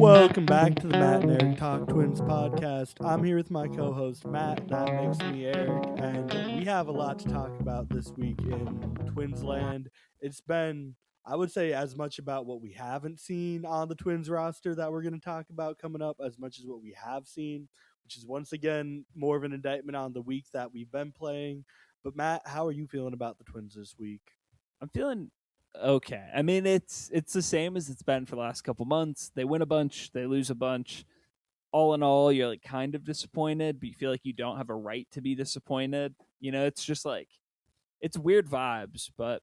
Welcome back to the Matt and Eric Talk Twins podcast. I'm here with my co-host Matt. That makes me Eric, and we have a lot to talk about this week in Twins land. It's been, I would say, as much about what we haven't seen on the Twins roster that we're going to talk about coming up, as much as what we have seen, which is once again more of an indictment on the week that we've been playing. But Matt, how are you feeling about the Twins this week? I'm feeling okay. I mean, it's the same as it's been for the last couple months. They win a bunch, they lose a bunch. All in all, you're like kind of disappointed, but you feel like you don't have a right to be disappointed. You know, it's just like it's weird vibes, but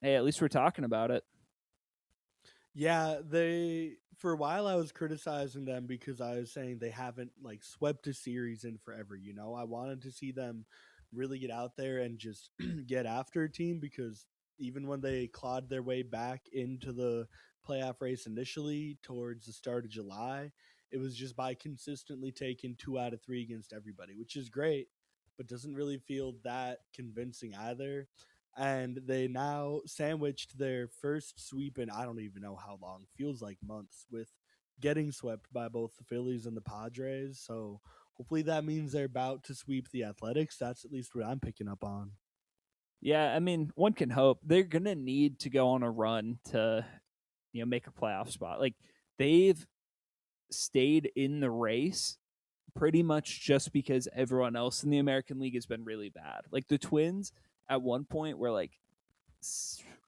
hey, at least we're talking about it. Yeah, they for a while I was criticizing them because I was saying they haven't like swept a series in forever, you know. I wanted to see them really get out there and just get after a team because even when they clawed their way back into the playoff race initially towards the start of July, it was just by consistently taking 2 out of 3 against everybody, which is great, but doesn't really feel that convincing either, and they now sandwiched their first sweep in I don't even know how long, feels like months, with getting swept by both the Phillies and the Padres. So hopefully that means they're about to sweep the Athletics. That's at least what I'm picking up on. Yeah, I mean, one can hope they're gonna need to go on a run to, make a playoff spot. Like they've stayed in the race pretty much just because everyone else in the American League has been really bad. Like the Twins at one point were like,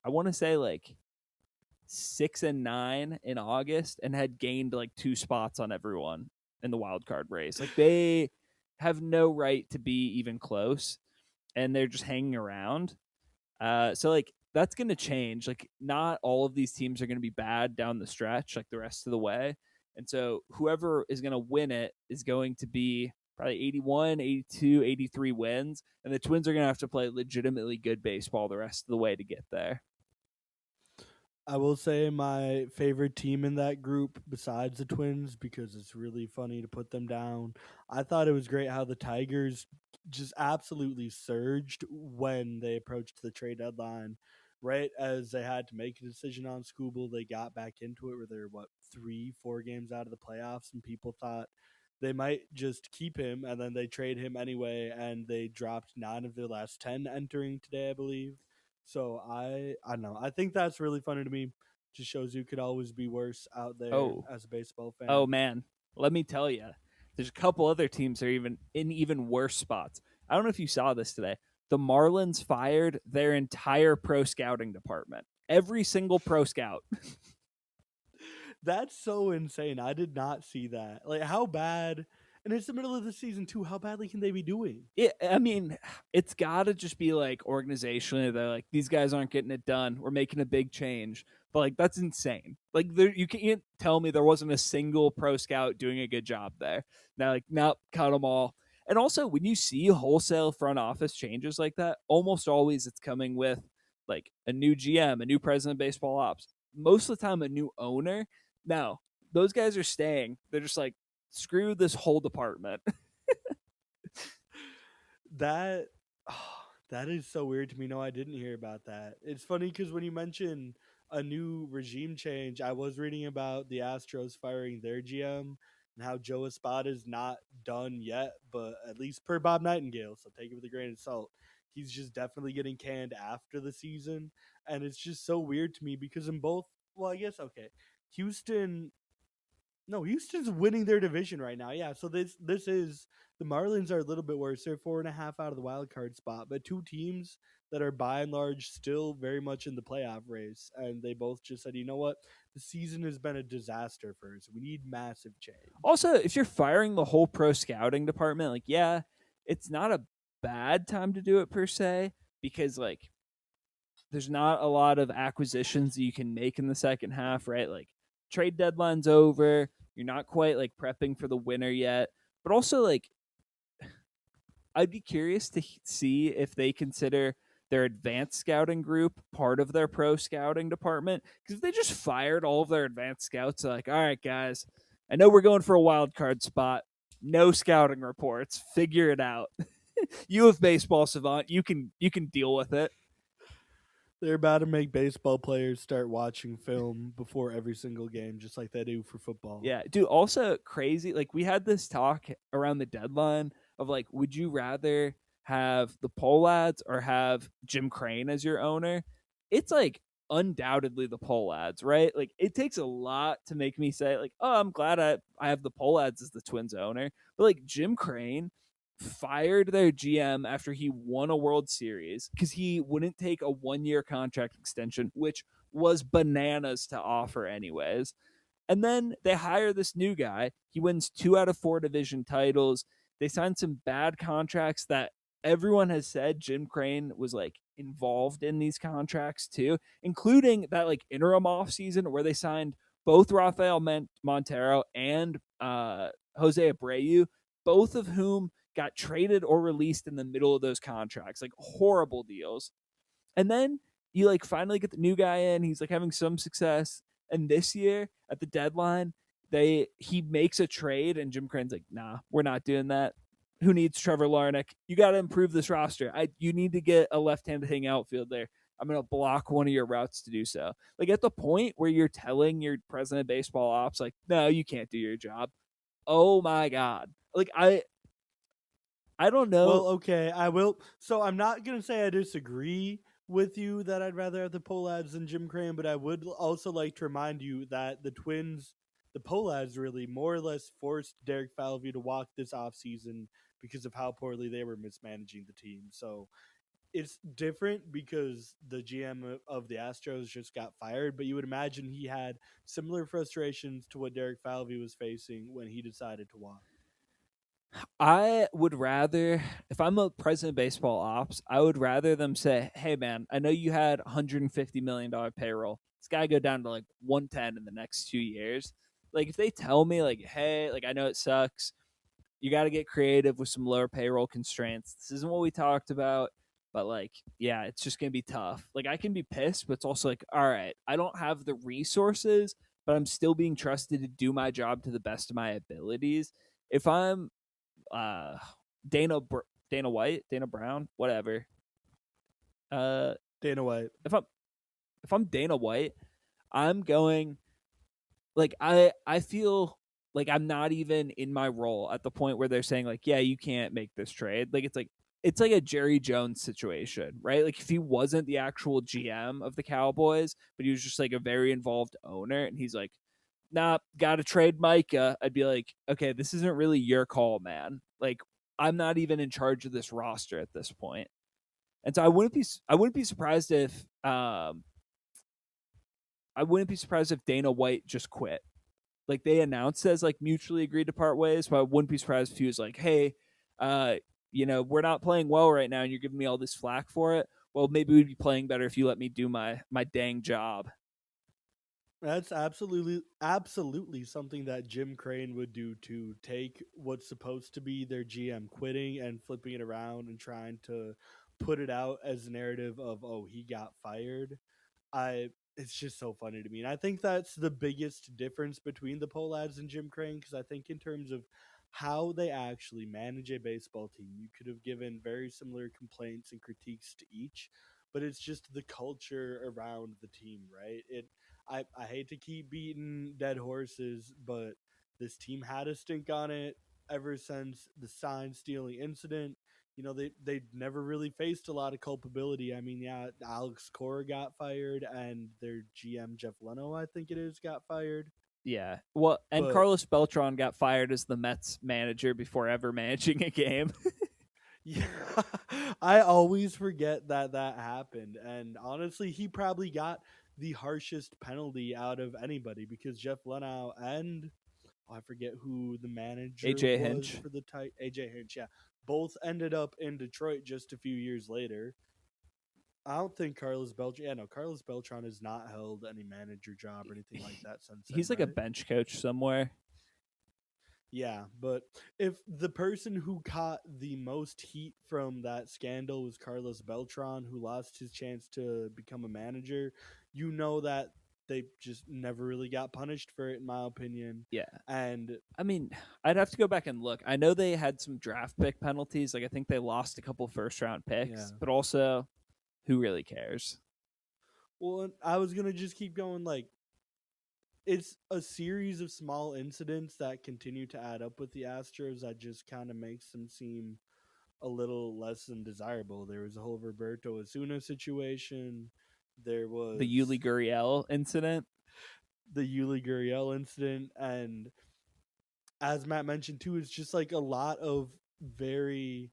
I want to say like 6-9 in August and had gained like 2 spots on everyone in the wild card race. Like they have no right to be even close, and they're just hanging around. So like that's going to change. Like not all of these teams are going to be bad down the stretch like the rest of the way. And so whoever is going to win it is going to be probably 81, 82, 83 wins. And the Twins are going to have to play legitimately good baseball the rest of the way to get there. I will say my favorite team in that group, besides the Twins, because it's really funny to put them down. I thought it was great how the Tigers just absolutely surged when they approached the trade deadline. Right as they had to make a decision on Scooble, they got back into it where they're, 3, 4 games out of the playoffs, and people thought they might just keep him, and then they trade him anyway, and they dropped 9 of their last 10 entering today, I believe. So I don't know. I think that's really funny to me. Just shows you could always be worse out there Oh, as a baseball oh fan. man. Let me tell you. There's a couple other teams that are even in even worse spots. I don't know if you saw this today. The Marlins fired their entire pro scouting department. Every single pro scout. That's so insane. I did not see that. Like how bad, and it's the middle of the season too. How badly can they be doing? I mean, it's got to just be like organizationally, they're like, these guys aren't getting it done. We're making a big change. But like, that's insane. Like, you can't tell me there wasn't a single pro scout doing a good job there. Now, like, nope, cut them all. And also, when you see wholesale front office changes like that, almost always it's coming with like a new GM, a new president of baseball ops, most of the time, a new owner. Now, those guys are staying. They're just like, screw this whole department. That that is so weird to me. No, I didn't hear about that. It's funny because when you mention a new regime change, I was reading about the Astros firing their GM and how Joe Espada is not done yet, but at least per Bob Nightingale, so take it with a grain of salt. He's just definitely getting canned after the season, and it's just so weird to me because in both, well, I guess okay, Houston no, Houston's winning their division right now. Yeah, so this is the Marlins are a little bit worse. They're 4.5 out of the wild card spot, but two teams that are by and large still very much in the playoff race, and they both just said, you know what, the season has been a disaster for us. We need massive change. Also, if you're firing the whole pro scouting department, like, yeah, it's not a bad time to do it per se, because like there's not a lot of acquisitions that you can make in the second half, right? Like trade deadline's over. You're not quite like prepping for the winter yet. But also like I'd be curious to see if they consider their advanced scouting group part of their pro scouting department. Because if they just fired all of their advanced scouts, like, all right, guys, I know we're going for a wild card spot. No scouting reports. Figure it out. You have baseball savant. You can deal with it. They're about to make baseball players start watching film before every single game, just like they do for football. Yeah, dude. Also crazy. Like we had this talk around the deadline of like, would you rather have the Pole Lads or have Jim Crane as your owner? It's like undoubtedly the Pole Lads, right? Like it takes a lot to make me say like, oh, I'm glad I have the Pole Lads as the Twins owner. But like Jim Crane fired their GM after he won a World Series because he wouldn't take a 1 year contract extension, which was bananas to offer anyways. And then they hire this new guy. He wins 2 out of 4 division titles. They signed some bad contracts that everyone has said Jim Crane was like involved in these contracts too, including that like interim offseason where they signed both Rafael Montero and Jose Abreu, both of whom got traded or released in the middle of those contracts. Like horrible deals. And then you like finally get the new guy in. He's like having some success. And this year at the deadline, he makes a trade, and Jim Crane's like, "Nah, we're not doing that. Who needs Trevor Larnach? You got to improve this roster. You need to get a left-handed hitting outfield there. I'm gonna block one of your routes to do so." Like at the point where you're telling your president of baseball ops, like, "No, you can't do your job." Oh my god! Like I don't know. Well, okay, I will. So I'm not gonna say I disagree with you that I'd rather have the Polads than Jim Crane, but I would also like to remind you that the Twins, the Polads, really more or less forced Derek Falvey to walk this offseason because of how poorly they were mismanaging the team. So it's different because the GM of the Astros just got fired, but you would imagine he had similar frustrations to what Derek Falvey was facing when he decided to walk. I would rather, if I'm a president of baseball ops, I would rather them say, "Hey, man, I know you had $150 million payroll. It's got to go down to like 110 in the next 2 years." Like, if they tell me, like, "Hey, like, I know it sucks. You got to get creative with some lower payroll constraints. This isn't what we talked about, but like, yeah, it's just going to be tough." Like, I can be pissed, but it's also like, all right, I don't have the resources, but I'm still being trusted to do my job to the best of my abilities. If I'm uh Dana Dana White, Dana Brown, whatever. Uh Dana White. if I'm Dana White, I'm going like I feel like I'm not even in my role at the point where they're saying like, "Yeah, you can't make this trade." Like it's like a Jerry Jones situation, right? Like if he wasn't the actual GM of the Cowboys, but he was just like a very involved owner and he's like, "Nah, gotta trade Micah," I'd be like, "Okay, this isn't really your call, man. Like, I'm not even in charge of this roster at this point." And so I wouldn't be surprised if Dana White just quit. Like they announced as like mutually agreed to part ways, but I wouldn't be surprised if he was like, "Hey, uh, we're not playing well right now, and you're giving me all this flack for it. Well, maybe we'd be playing better if you let me do my dang job." That's absolutely something that Jim Crane would do, to take what's supposed to be their GM quitting and flipping it around and trying to put it out as a narrative of, oh, he got fired. I It's just so funny to me. And I think that's the biggest difference between the Polads and Jim Crane, because I think in terms of how they actually manage a baseball team, you could have given very similar complaints and critiques to each, but it's just the culture around the team, right? I hate to keep beating dead horses, but this team had a stink on it ever since the sign stealing incident. They never really faced a lot of culpability. I mean, yeah, Alex Cora got fired, and their GM Jeff Leno, I think it is, got fired. Yeah. Well, and But Carlos Beltran got fired as the Mets manager before ever managing a game. yeah, I always forget that that happened. And honestly, he probably got the harshest penalty out of anybody, because Jeff Leno and, oh, I forget who the manager AJ was Hinch. for the AJ Hinch, yeah, both ended up in Detroit just a few years later. I don't think Carlos Beltran. Yeah, no, Carlos Beltran has not held any manager job or anything like that since then, He's like a right? bench coach somewhere. Yeah, but if the person who caught the most heat from that scandal was Carlos Beltran, who lost his chance to become a manager, you know that they just never really got punished for it, in my opinion. Yeah. And I mean, I'd have to go back and look. I know they had some draft pick penalties. Like I think they lost a couple first round yeah, picks, but also who really cares? Well, I was gonna just keep going. Like, it's a series of small incidents that continue to add up with the Astros that just kind of makes them seem a little less than desirable. There was a whole Roberto Osuna situation. There The was Yuli Gurriel incident. the Yuli Gurriel incident, and as Matt mentioned too, it's just like a lot of very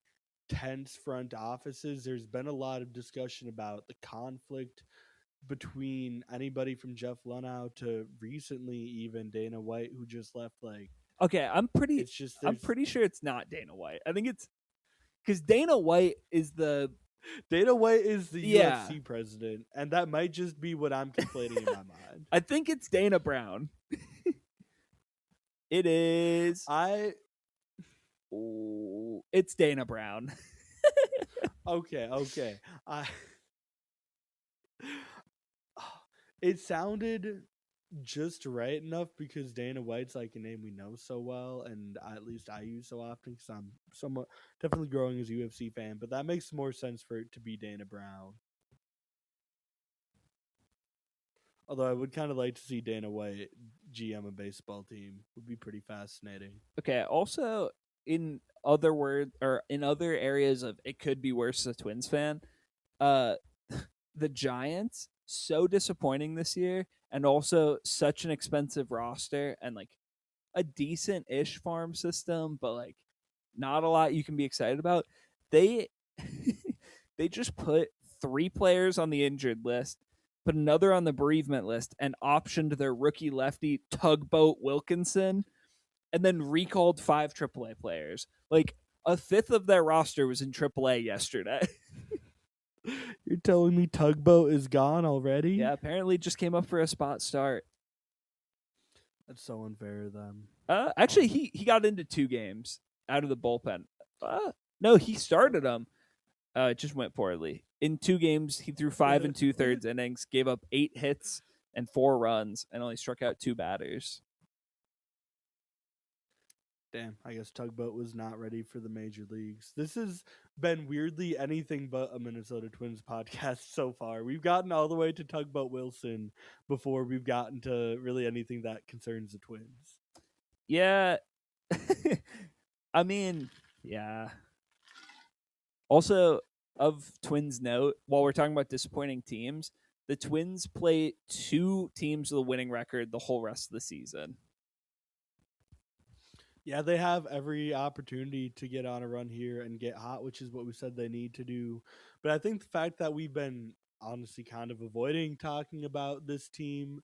tense front offices. There's been a lot of discussion about the conflict between anybody from Jeff Luhnow to recently even Dana White, who just left. Like, Okay, it's just I'm there's pretty sure it's not Dana White. I think it's because Dana White is the Dana White is the yeah. UFC president, and that might just be what I'm conflating in my mind. I think it's Dana Brown. It is. I Oh, it's Dana Brown. okay. I it sounded just right enough because Dana White's like a name we know so well, and at least I use so often because I'm somewhat definitely growing as a UFC fan. But that makes more sense for it to be Dana Brown. Although I would kind of like to see Dana White GM a baseball team. Would be pretty fascinating. Okay. Also, in other words, or in other areas of it could be worse as a Twins fan. Uh, the Giants so disappointing this year, and also such an expensive roster, and like a decent ish farm system, but like not a lot you can be excited about. They they just put 3 players on the injured list, put another on the bereavement list, and optioned their rookie lefty Tugboat Wilkinson, and then recalled 5 AAA players. Like a fifth of their roster was in AAA yesterday. You're telling me Tugboat is gone already? Yeah, apparently just came up for a spot start. That's so unfair of them. Actually, he got into 2 games out of the bullpen. No, he started them. It just went poorly. In 2 games, he threw 5 2/3 innings, gave up 8 hits and 4 runs, and only struck out 2 batters. Damn, I guess Tugboat was not ready for the major leagues. This has been weirdly anything but a Minnesota Twins podcast so far. We've gotten all the way to Tugboat Wilson before we've gotten to really anything that concerns the Twins. Yeah. I mean, yeah. Also, of Twins note, while we're talking about disappointing teams, the Twins play 2 teams with a winning record the whole rest of the season. Yeah, they have every opportunity to get on a run here and get hot, which is what we said they need to do. But I think the fact that we've been honestly kind of avoiding talking about this team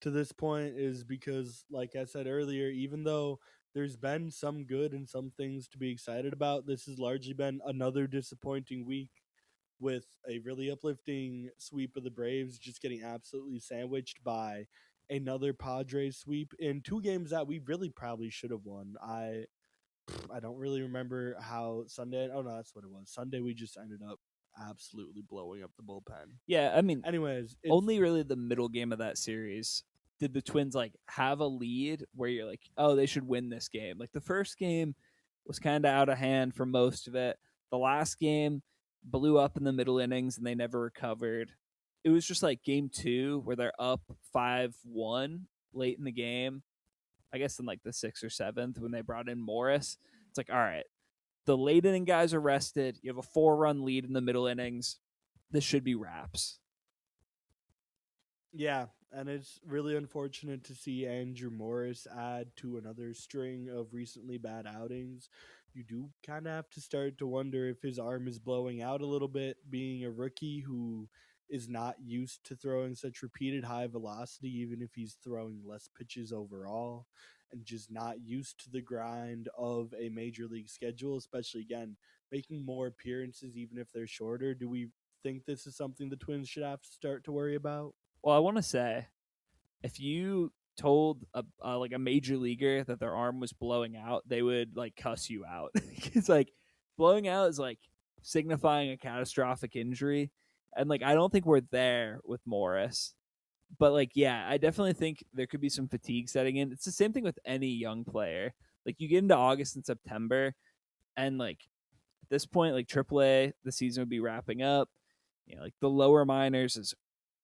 to this point is because, like I said earlier, even though there's been some good and some things to be excited about, this has largely been another disappointing week with a really uplifting sweep of the Braves just getting absolutely sandwiched by another Padres sweep in 2 games that we really probably should have won. I don't really remember how Sunday. Oh no, that's what it was. Sunday we just ended up absolutely blowing up the bullpen. Yeah, I mean, Anyways, only really the middle game of that series did the Twins like have a lead where you're like, oh, they should win this game. Like the first game was kind of out of hand for most of it. The last game blew up in the middle innings and they never recovered. It was just like game 2 where they're up 5-1 late in the game. I guess in like the 6th or 7th when they brought in Morris. It's like, all right, the late inning guys are rested. You have a 4-run lead in the middle innings. This should be wraps. yeah, and it's really unfortunate to see Andrew Morris add to another string of recently bad outings. You do kind of have to start to wonder if his arm is blowing out a little bit, being a rookie who is not used to throwing such repeated high velocity, even if he's throwing less pitches overall, and just not used to the grind of a major league schedule, especially again, making more appearances, even if they're shorter. Do we think this is something the Twins should have to start to worry about? Well, I want to say if you told like a major leaguer that their arm was blowing out, they would like cuss you out. It's like blowing out is like signifying a catastrophic injury, and like I don't think we're there with Morris. But like, yeah, I definitely think there could be some fatigue setting in. It's the same thing with any young player. Like you get into August and September, and like at this point, like AAA, the season would be wrapping up. You know, like the lower minors is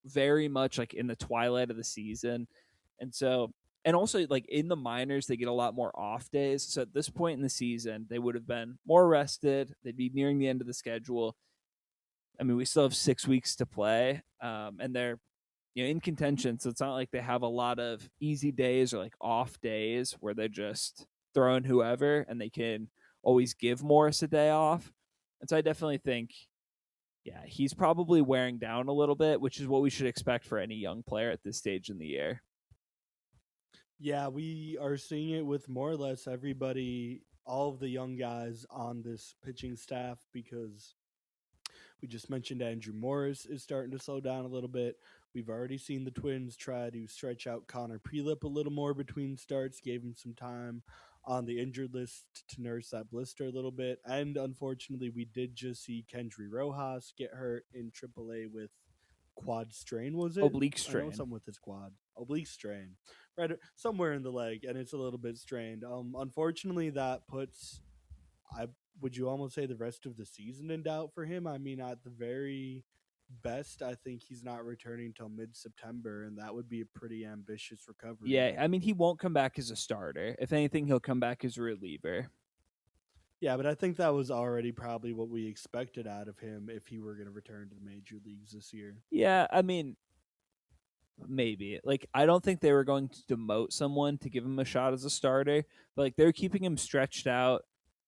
very much like in the twilight of the season. And so, and also like in the minors, they get a lot more off days. So at this point in the season, they would have been more rested. They'd be nearing the end of the schedule. I mean, we still have 6 weeks to play, and they're in contention. So it's not like they have a lot of easy days or like off days where they're just throwing whoever and they can always give Morris a day off. And so I definitely think, yeah, he's probably wearing down a little bit, which is what we should expect for any young player at this stage in the year. Yeah, we are seeing it with more or less everybody, all of the young guys on this pitching staff, because we just mentioned Andrew Morris is starting to slow down a little bit. We've already seen the Twins try to stretch out Connor Prelip a little more between starts, gave him some time on the injured list to nurse that blister a little bit. And unfortunately, we did just see Kendry Rojas get hurt in AAA with quad strain, was it? Oblique I know strain. something with his quad. Oblique strain. Right somewhere in the leg, and it's a little bit strained. Unfortunately that puts I would you almost say the rest of the season in doubt for him? I mean, at the very best, I think he's not returning until mid September, and that would be a pretty ambitious recovery. Yeah, I mean, he won't come back as a starter. If anything, he'll come back as a reliever. Yeah, but I think that was already probably what we expected out of him if he were going to return to the major leagues this year. Yeah, I mean, maybe. Like, I don't think they were going to demote someone to give him a shot as a starter, but like they're keeping him stretched out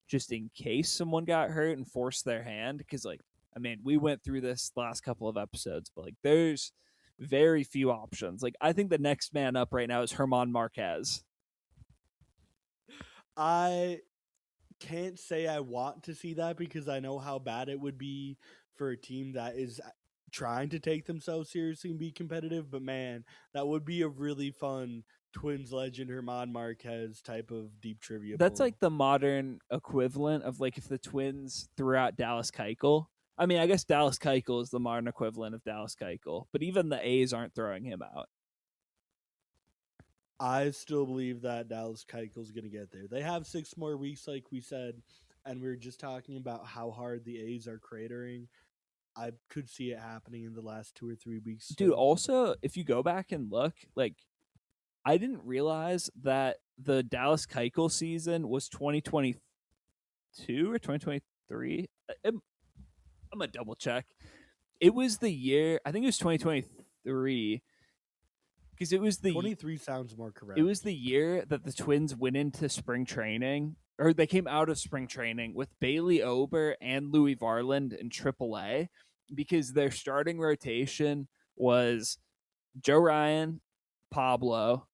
just in case someone got hurt and forced their hand. Because, like, I mean, we went through this last couple of episodes, but like, there's very few options. Like, I think the next man up right now is Herman Marquez. I can't say I want to see that because I know how bad it would be for a team that is trying to take themselves seriously and be competitive. But man, that would be a really fun Twins legend Herman Marquez type of deep trivia That's pull. like the modern equivalent of like if the Twins threw out Dallas Keuchel. I mean, I guess Dallas Keuchel is the modern equivalent of Dallas Keuchel, but even the A's aren't throwing him out. I still believe that Dallas Keuchel's going to get there. They have 6 more weeks, like we said, and we are just talking about how hard the A's are cratering. I could see it happening in the last 2 or 3 weeks Dude, still. also, if you go back and look, like, I didn't realize that the Dallas Keuchel season was 2022 or 2023. I'm going to double check. It was the year, I think it was 2023, because '23 sounds more it correct. was the year that the Twins went into spring training, or they came out of spring training with Bailey Ober and Louis Varland in AAA, because their starting rotation was Joe Ryan, Pablo,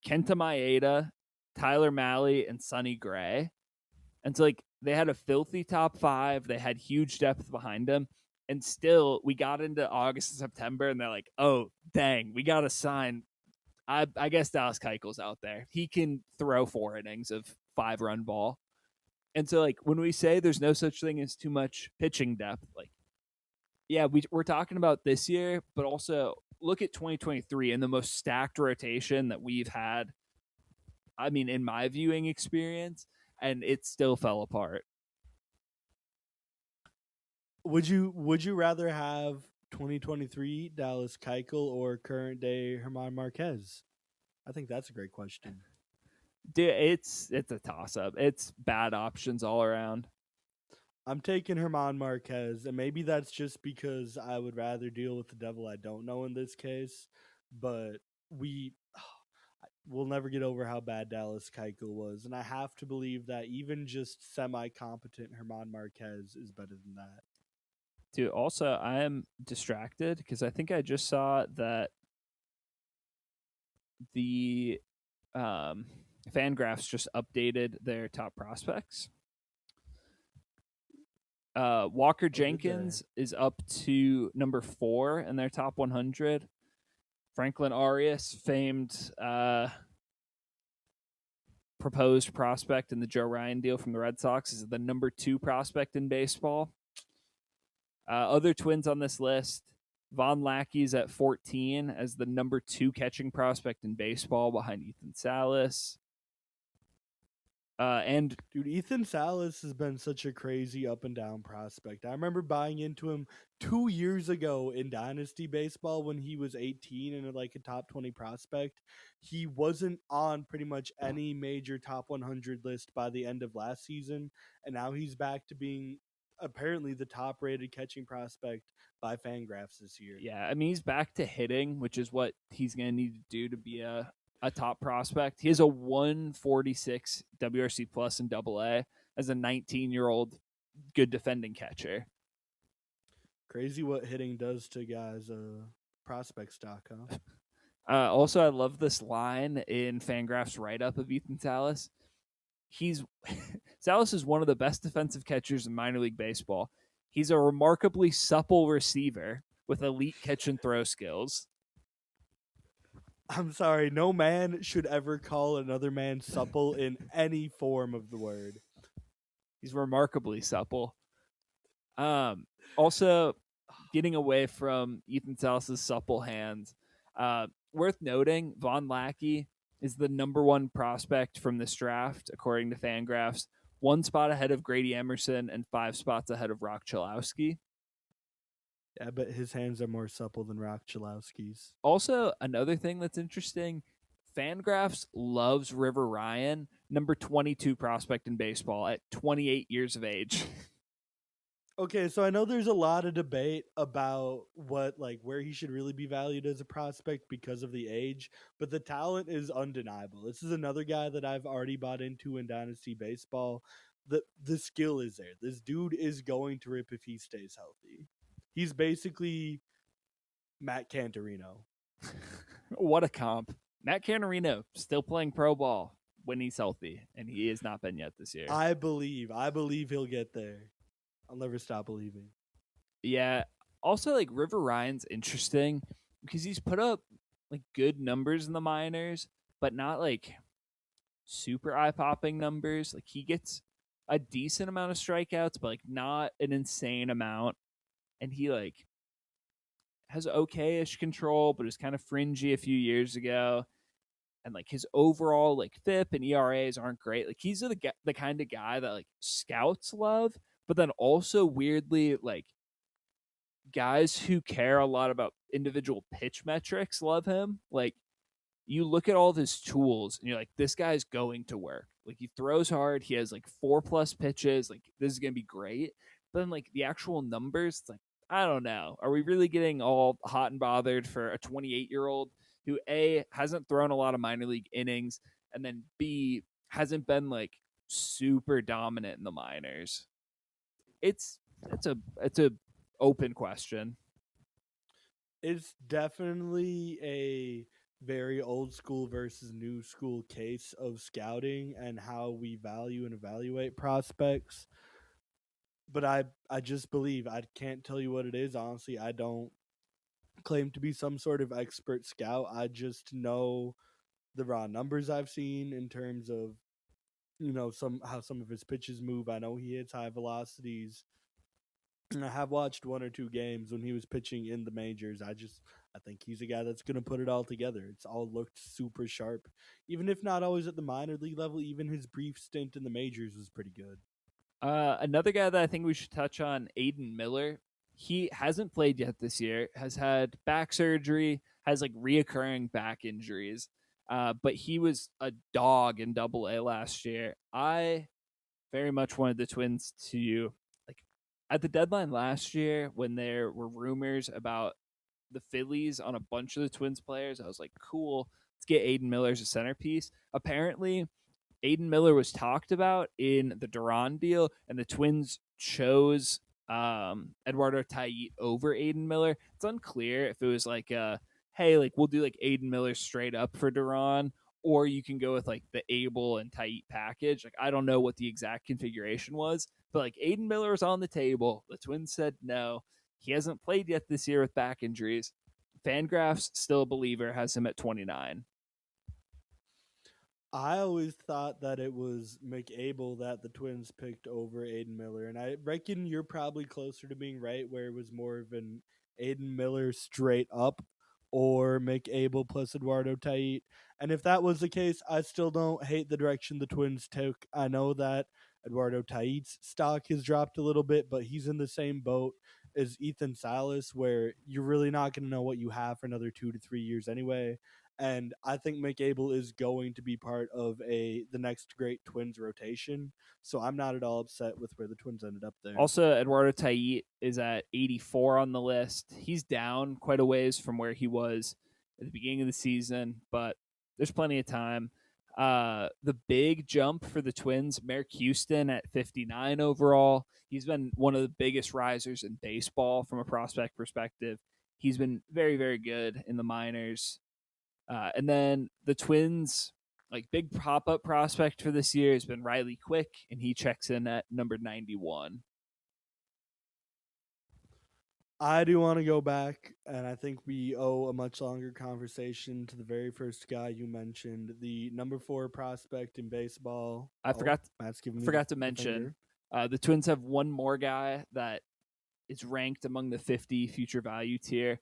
Kenta Maeda, Tyler Malley, and Sonny Gray. And so, like, they had a filthy top five. They had huge depth behind them. And still, we got into August and September, and they're like, oh, dang, we got to sign. I guess Dallas Keuchel's out there. He can throw 4 innings of 5-run ball. And so, like, when we say there's no such thing as too much pitching depth, like, yeah, we're talking about this year, but also look at 2023 and the most stacked rotation that we've had. I mean, in my viewing experience, and it still fell apart. Would you rather have 2023 Dallas Keuchel or current day Herman Marquez? I think that's a great question. Dude, it's a toss up. It's bad options all around. I'm taking Herman Marquez, and maybe that's just because I would rather deal with the devil I don't know in this case. But we'll never get over how bad Dallas Keuchel was, and I have to believe that even just semi-competent Herman Marquez is better than that. Dude, also I am distracted because I think I just saw that the Fangraphs just updated their top prospects. Walker Oh, did they? Jenkins is up to number 4 in their top 100. Franklin Arias, famed proposed prospect in the Joe Ryan deal from the Red Sox, is the number 2 prospect in baseball. Other Twins on this list: Von Lackey's at 14 as the number 2 catching prospect in baseball behind Ethan Salas. And Dude, Ethan Salas has been such a crazy up and down prospect. I remember buying into him 2 years ago in Dynasty Baseball when he was 18 and like a top 20 prospect. He wasn't on pretty much any major top 100 list by the end of last season. And now he's back to being apparently the top rated catching prospect by Fangraphs this year. yeah, I mean he's back to hitting, which is what he's going to need to do to be a top prospect. He has a 146 WRC plus in Double A as a 19-year-old good defending catcher. Crazy what hitting does to guys' prospect stock, huh? Also, I love this line in Fangraph's write up of Ethan Salas. He's Salas is one of the best defensive catchers in minor league baseball. He's a remarkably supple receiver with elite catch and throw skills. I'm sorry, no man should ever call another man supple in any form of the word. He's remarkably supple. Also, getting away from Ethan Salas' supple hands, worth noting, Von Lackey is the number one prospect from this draft, according to Fangraphs. One spot ahead of Grady Emerson and 5 spots ahead of Rock Chalowski. Yeah, but his hands are more supple than Rock Chalowski's. Also, another thing that's interesting, Fangraphs loves River Ryan, number 22 prospect in baseball at 28 years of age. Okay, so I know there's a lot of debate about what like where he should really be valued as a prospect because of the age, but the talent is undeniable. This is another guy that I've already bought into in Dynasty Baseball. The skill is there. This dude is going to rip if he stays healthy. He's basically Matt Cantorino. What a comp. Matt Canarino still playing pro ball when he's healthy, and he has not been yet this year. I believe he'll get there. I'll never stop believing. Yeah. Also, like River Ryan's interesting because he's put up like good numbers in the minors, but not like super eye popping numbers. Like he gets a decent amount of strikeouts, but like not an insane amount. And he like has okay-ish control, but was kind of fringy a few years ago. And like his overall like FIP and ERAs aren't great. Like he's the kind of guy that like scouts love, but then also weirdly like guys who care a lot about individual pitch metrics love him. Like you look at all of his tools and you're like, this guy's going to work. Like he throws hard. He has like 4+ pitches. Like this is gonna be great. But then like the actual numbers, it's like I don't know. Are we really getting all hot and bothered for a 28-year-old who A hasn't thrown a lot of minor league innings and then B hasn't been like super dominant in the minors? It's a open question. It's definitely a very old school versus new school case of scouting and how we value and evaluate prospects. But I just believe I can't tell you what it is. Honestly, I don't claim to be some sort of expert scout. I just know the raw numbers I've seen in terms of some how some of his pitches move. I know he hits high velocities. And I have watched one or two games when he was pitching in the majors. I think he's a guy that's going to put it all together. It's all looked super sharp. Even if not always at the minor league level, even his brief stint in the majors was pretty good. Another guy that I think we should touch on, Aiden Miller. He hasn't played yet this year, has had back surgery, has like reoccurring back injuries. But he was a dog in Double A last year. I very much wanted the Twins to like at the deadline last year when there were rumors about the Phillies on a bunch of the Twins players. I was like, cool, let's get Aiden Miller as a centerpiece. Apparently, Aiden Miller was talked about in the Duran deal, and the Twins chose Eduardo Taiit over Aiden Miller. It's unclear if it was like, hey, like we'll do like Aiden Miller straight up for Duran, or you can go with like the Abel and Taiit package. Like I don't know what the exact configuration was, but like Aiden Miller was on the table. The Twins said no. He hasn't played yet this year with back injuries. Fangraphs, still a believer, has him at 29. I always thought that it was McAble that the Twins picked over Aiden Miller, and I reckon you're probably closer to being right, where it was more of an Aiden Miller straight up or McAbel plus Eduardo Tait. And if that was the case, I still don't hate the direction the Twins took. I know that Eduardo Tait's stock has dropped a little bit, but he's in the same boat as Ethan Salas, where you're really not going to know what you have for another 2 to 3 years anyway. And I think McAbel is going to be part of the next great Twins rotation. So I'm not at all upset with where the Twins ended up there. Also, Eduardo Tait is at 84 on the list. He's down quite a ways from where he was at the beginning of the season, but there's plenty of time. The big jump for the Twins, Merrick Houston at 59 overall. He's been one of the biggest risers in baseball from a prospect perspective. He's been very, very good in the minors. And then the Twins, like big pop up prospect for this year has been Riley Quick, and he checks in at number 91. I do want to go back, and I think we owe a much longer conversation to the very first guy you mentioned, the number 4 prospect in baseball. I Oh, forgot Matt's giving me forgot to the mention finger. the Twins have one more guy that is ranked among the 50 future value tier.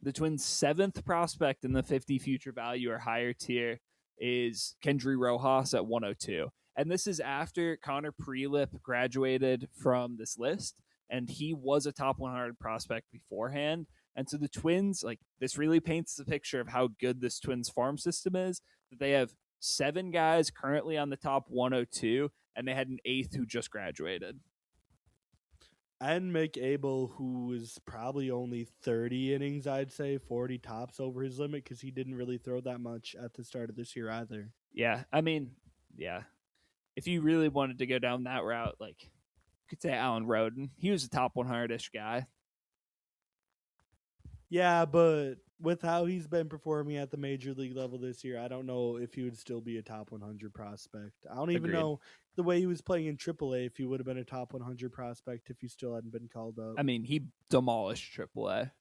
The Twins' 7th prospect in the 50 future value or higher tier is Kendry Rojas at 102. And this is after Connor Prelip graduated from this list, and he was a top 100 prospect beforehand. And so the Twins, like, this really paints the picture of how good this Twins farm system is, that they have 7 guys currently on the top 102, and they had an 8th who just graduated. And McAbel, who is probably only 30 innings, I'd say 40 tops over his limit because he didn't really throw that much at the start of this year either. Yeah, I mean, yeah. If you really wanted to go down that route, like, you could say Alan Roden. He was a top 100-ish guy. Yeah, but with how he's been performing at the major league level this year, I don't know if he would still be a top 100 prospect. I don't even Agreed. know the way he was playing in AAA if he would have been a top 100 prospect if he still hadn't been called up. I mean, he demolished AAA.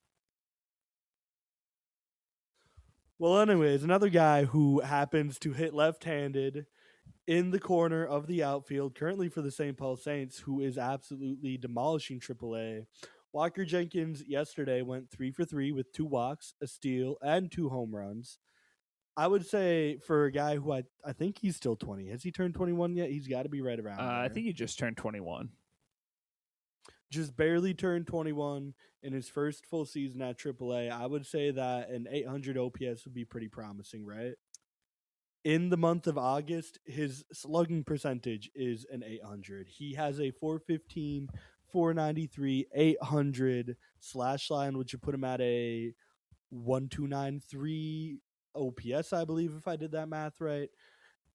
Well, anyways, another guy who happens to hit left-handed in the corner of the outfield, currently for the St. Paul Saints, who is absolutely demolishing AAA. Walker Jenkins yesterday went 3 for 3 with 2 walks, a steal, and 2 home runs. I would say for a guy who I think he's still 20. Has he turned 21 yet? He's got to be right around I there. think he just turned 21. Just barely turned 21 in his first full season at AAA. I would say that an 800 OPS would be pretty promising, right? In the month of August, his slugging percentage is an 800. He has a 415, 493, 800 slash line, which would put him at a 1293 OPS, I believe, if I did that math right.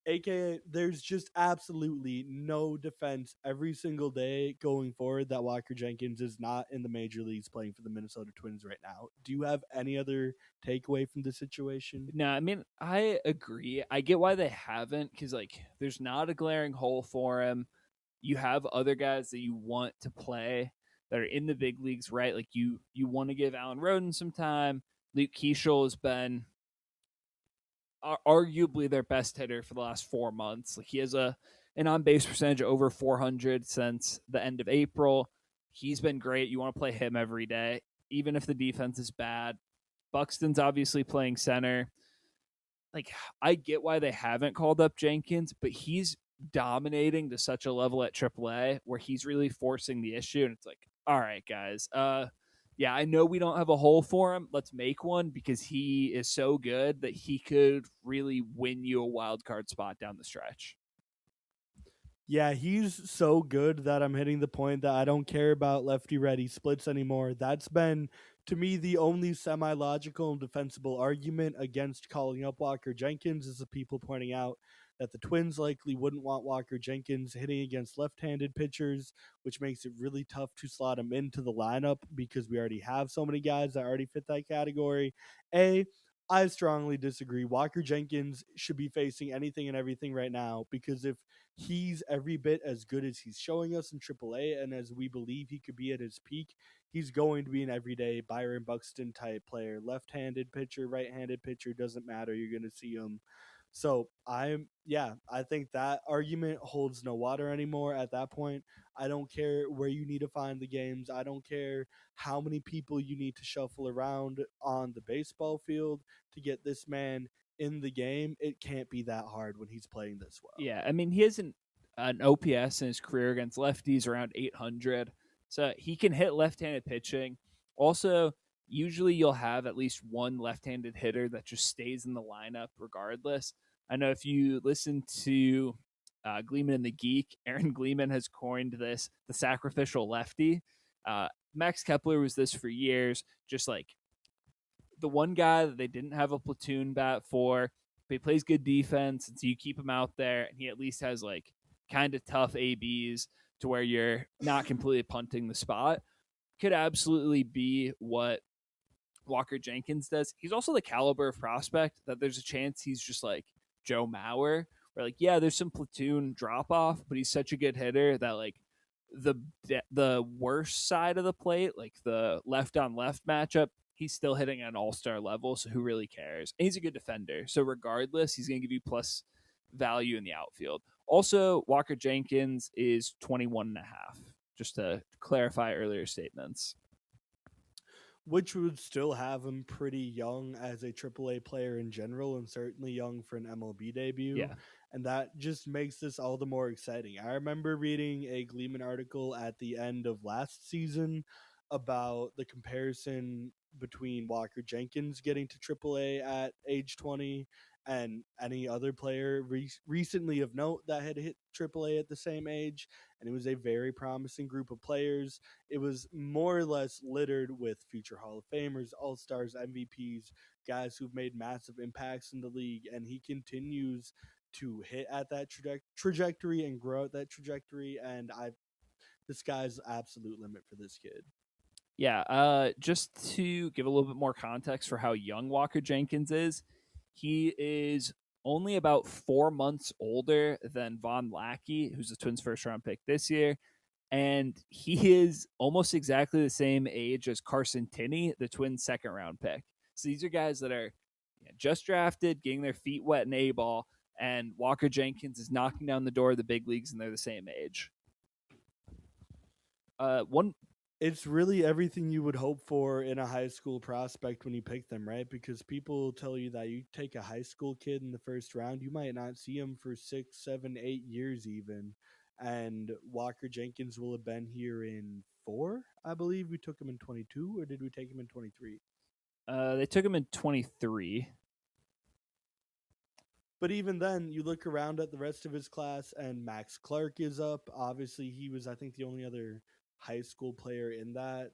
AKA, there's just absolutely no defense every single day going forward that Walker Jenkins is not in the major leagues playing for the Minnesota Twins right now. Do you have any other takeaway from the situation? No, I mean, I agree. I get why they haven't, because, like, there's not a glaring hole for him. You have other guys that you want to play that are in the big leagues, right? Like, you want to give Alan Roden some time. Luke Keeschel has been arguably their best hitter for the last 4 months. Like, he has an on base percentage of over 400 since the end of April. He's been great. You want to play him every day, even if the defense is bad. Buxton's obviously playing center. Like, I get why they haven't called up Jenkins, but he's dominating to such a level at AAA where he's really forcing the issue. And it's like, all right, guys, yeah, I know we don't have a hole for him. Let's make one, because he is so good that he could really win you a wild card spot down the stretch. Yeah, he's so good that I'm hitting the point that I don't care about lefty righty splits anymore. That's been, to me, the only semi logical and defensible argument against calling up Walker Jenkins is the people pointing out that the Twins likely wouldn't want Walker Jenkins hitting against left handed pitchers, which makes it really tough to slot him into the lineup because we already have so many guys that already fit that category. I strongly disagree. Walker Jenkins should be facing anything and everything right now because if he's every bit as good as he's showing us in AAA and as we believe he could be at his peak, he's going to be an everyday Byron Buxton type player. Left-handed pitcher, right-handed pitcher, doesn't matter. You're going to see him So I think that argument holds no water anymore at that point. I don't care where you need to find the games. I don't care how many people you need to shuffle around on the baseball field to get this man in the game. It can't be that hard when he's playing this well. Yeah, I mean he has an OPS in his career against lefties around 800, so he can hit left-handed pitching. Also, usually you'll have at least one left-handed hitter that just stays in the lineup regardless. I know if you listen to Gleeman and the Geek, Aaron Gleeman has coined this the sacrificial lefty. Max Kepler was this for years, just like the one guy that they didn't have a platoon bat for. But he plays good defense, and so you keep him out there, and he at least has like kind of tough ABs to where you're not completely punting the spot. Could absolutely be what Walker Jenkins does. He's also the caliber of prospect that there's a chance he's just like Joe Mauer, where like yeah, there's some platoon drop off, but he's such a good hitter that like the the worst side of the plate, like the left on left matchup, he's still hitting at an all-star level, so who really cares? And he's a good defender. So regardless, he's going to give you plus value in the outfield. Also, Walker Jenkins is 21 and a half, just to clarify earlier statements. Which would still have him pretty young as a AAA player in general, and certainly young for an MLB debut. Yeah, And that just makes this all the more exciting. I remember reading a Gleeman article at the end of last season about the comparison between Walker Jenkins getting to AAA at age 20 and any other player recently of note that had hit AAA at the same age. And it was a very promising group of players. It was more or less littered with future Hall of Famers, All Stars, MVPs, guys who've made massive impacts in the league, and he continues to hit at that trajectory and grow at that trajectory. And the sky's the absolute limit for this kid. yeah. Just to give a little bit more context for how young Walker Jenkins is, he is only about 4 months older than Von Lackey, who's the Twins' first round pick this year. And he is almost exactly the same age as Carson Tinney, the Twins' second round pick. So these are guys that are just drafted, getting their feet wet in A ball, and Walker Jenkins is knocking down the door of the big leagues, and they're the same age. One It's really everything you would hope for in a high school prospect when you pick them, right? Because people tell you that you take a high school kid in the first round, you might not see him for 6, 7, 8 years even. And Walker Jenkins will have been here in 4, I believe. We took him in 22, or did we take him in 23? They took him in 23. But even then, you look around at the rest of his class, and Max Clark is up. Obviously, he was, I think, the only other high school player in that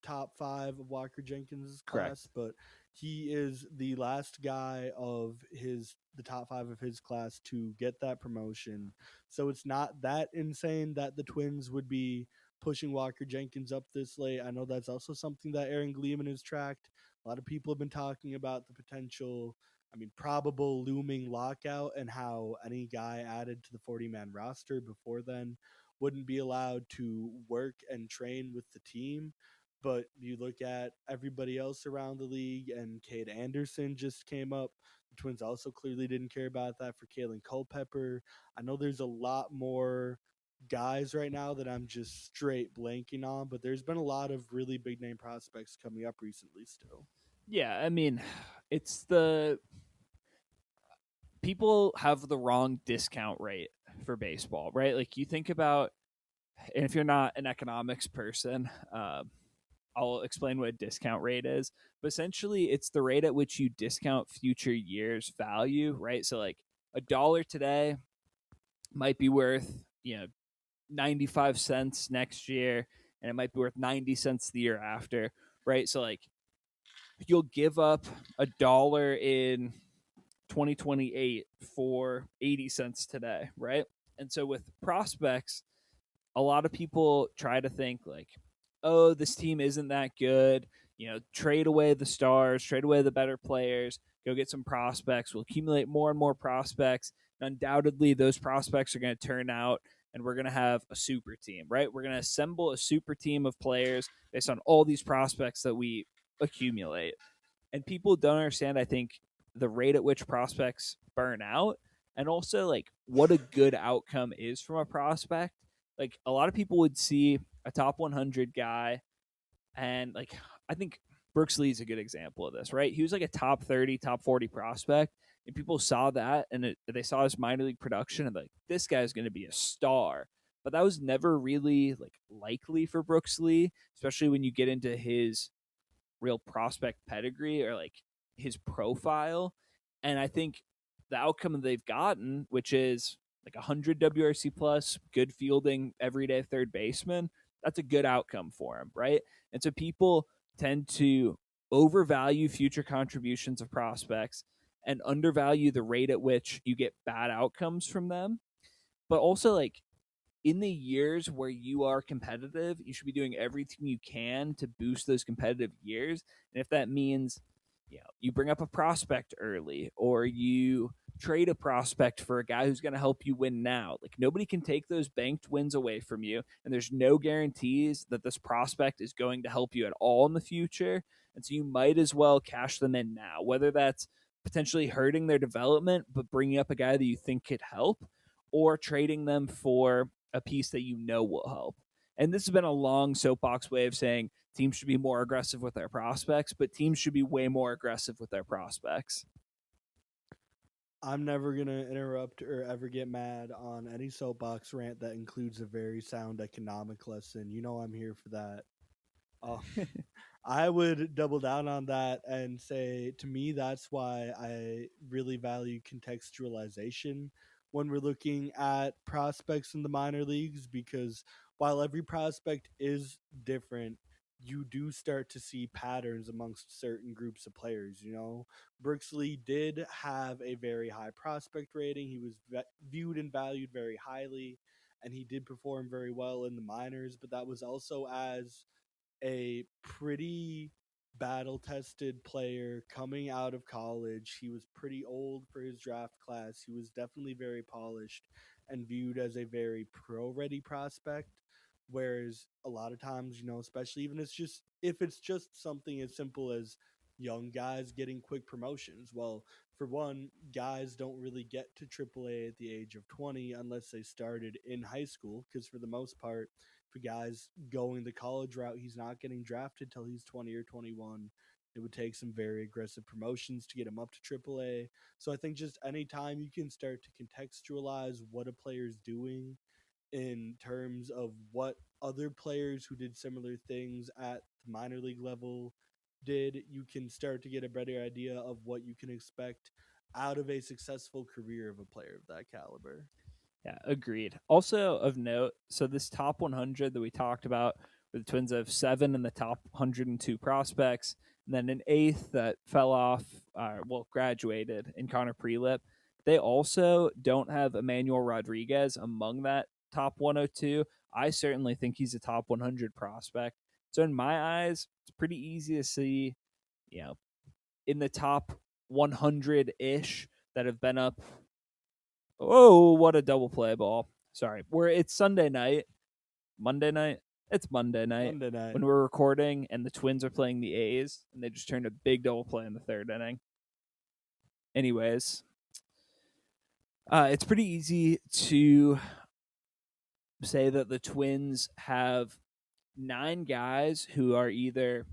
top 5 of Walker Jenkins' Correct. class. But he is the last guy of the top 5 of his class to get that promotion. So it's not that insane that the Twins would be pushing Walker Jenkins up this late. I know that's also something that Aaron Gleeman has tracked. A lot of people have been talking about the potential, probable looming lockout, and how any guy added to the 40-man roster before then wouldn't be allowed to work and train with the team. But you look at everybody else around the league, and Cade Anderson just came up. The Twins also clearly didn't care about that for Kaelen Culpepper. I know there's a lot more guys right now that I'm just straight blanking on, but there's been a lot of really big name prospects coming up recently still. Yeah, I mean, it's the people have the wrong discount rate for baseball, right? Like you think about, and if you're not an economics person, I'll explain what a discount rate is. But essentially, it's the rate at which you discount future years' value, right? So, like $1 today might be worth 95 cents next year, and it might be worth 90 cents the year after, right? So, like you'll give up $1 in 2028 for 80 cents today, right? And so with prospects, a lot of people try to think like, oh, this team isn't that good. Trade away the stars, trade away the better players, go get some prospects. We'll accumulate more and more prospects. And undoubtedly, those prospects are going to turn out, and we're going to have a super team, right? We're going to assemble a super team of players based on all these prospects that we accumulate. And people don't understand, I think, the rate at which prospects burn out, and also like what a good outcome is from a prospect. Like a lot of people would see a top 100 guy, and like I think Brooks Lee is a good example of this, right? He was like a top 30, top 40 prospect, and people saw that and they saw his minor league production and like this guy's going to be a star. But that was never really like likely for Brooks Lee, especially when you get into his real prospect pedigree or like his profile. And I think the outcome that they've gotten, which is like 100 WRC plus, good fielding, everyday third baseman, that's a good outcome for him, right? And so people tend to overvalue future contributions of prospects and undervalue the rate at which you get bad outcomes from them. But also, like, in the years where you are competitive, you should be doing everything you can to boost those competitive years. And if that means, you bring up a prospect early or you trade a prospect for a guy who's going to help you win now, like nobody can take those banked wins away from you. And there's no guarantees that this prospect is going to help you at all in the future. And so you might as well cash them in now, whether that's potentially hurting their development, but bringing up a guy that you think could help, or trading them for a piece that you know will help. And this has been a long soapbox way of saying teams should be more aggressive with their prospects, but teams should be way more aggressive with their prospects. I'm never going to interrupt or ever get mad on any soapbox rant that includes a very sound economic lesson. You know I'm here for that. Um, I would double down on that and say, to me, that's why I really value contextualization when we're looking at prospects in the minor leagues, because while every prospect is different, you do start to see patterns amongst certain groups of players. Brooks Lee did have a very high prospect rating. He was viewed and valued very highly, and he did perform very well in the minors, but that was also as a pretty battle tested player coming out of college. He was pretty old for his draft class. He was definitely very polished and viewed as a very pro ready prospect. Whereas a lot of times, especially even if it's just something as simple as young guys getting quick promotions. Well, for one, guys don't really get to AAA at the age of 20 unless they started in high school, because for the most part, if a guy's going the college route, he's not getting drafted till he's 20 or 21. It would take some very aggressive promotions to get him up to AAA. So I think just anytime you can start to contextualize what a player's doing in terms of what other players who did similar things at the minor league level did, you can start to get a better idea of what you can expect out of a successful career of a player of that caliber. Yeah, agreed. Also of note, so this top 100 that we talked about, where the Twins have 7 in the top 102 prospects, and then an eighth that fell off, graduated in Connor Prelip. They also don't have Emmanuel Rodriguez among that top 102. I certainly think he's a top 100 prospect. So in my eyes, it's pretty easy to see, you know, in the top 100 ish that have been up. Oh, what a double play ball. Sorry. It's Sunday night, Monday night. It's Monday night Monday night. when we're recording and the Twins are playing the A's and they just turned a big double play in the third inning. Anyways, it's pretty easy to say that the Twins have 9 guys who are either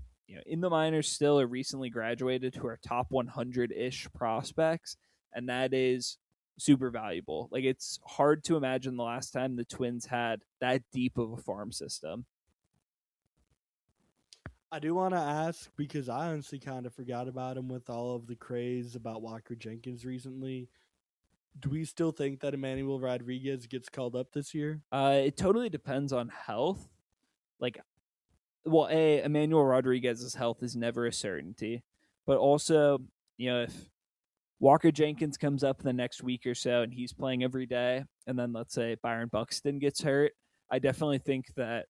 in the minors still or recently graduated, who are top 100-ish prospects, and that is super valuable. Like, it's hard to imagine the last time the Twins had that deep of a farm system. I do want to ask, because I honestly kind of forgot about him with all of the craze about Walker Jenkins recently. Do we still think that Emmanuel Rodriguez gets called up this year? It totally depends on health. Like, well, Emmanuel Rodriguez's health is never a certainty, but also, if Walker Jenkins comes up in the next week or so and he's playing every day, and then let's say Byron Buxton gets hurt, I definitely think that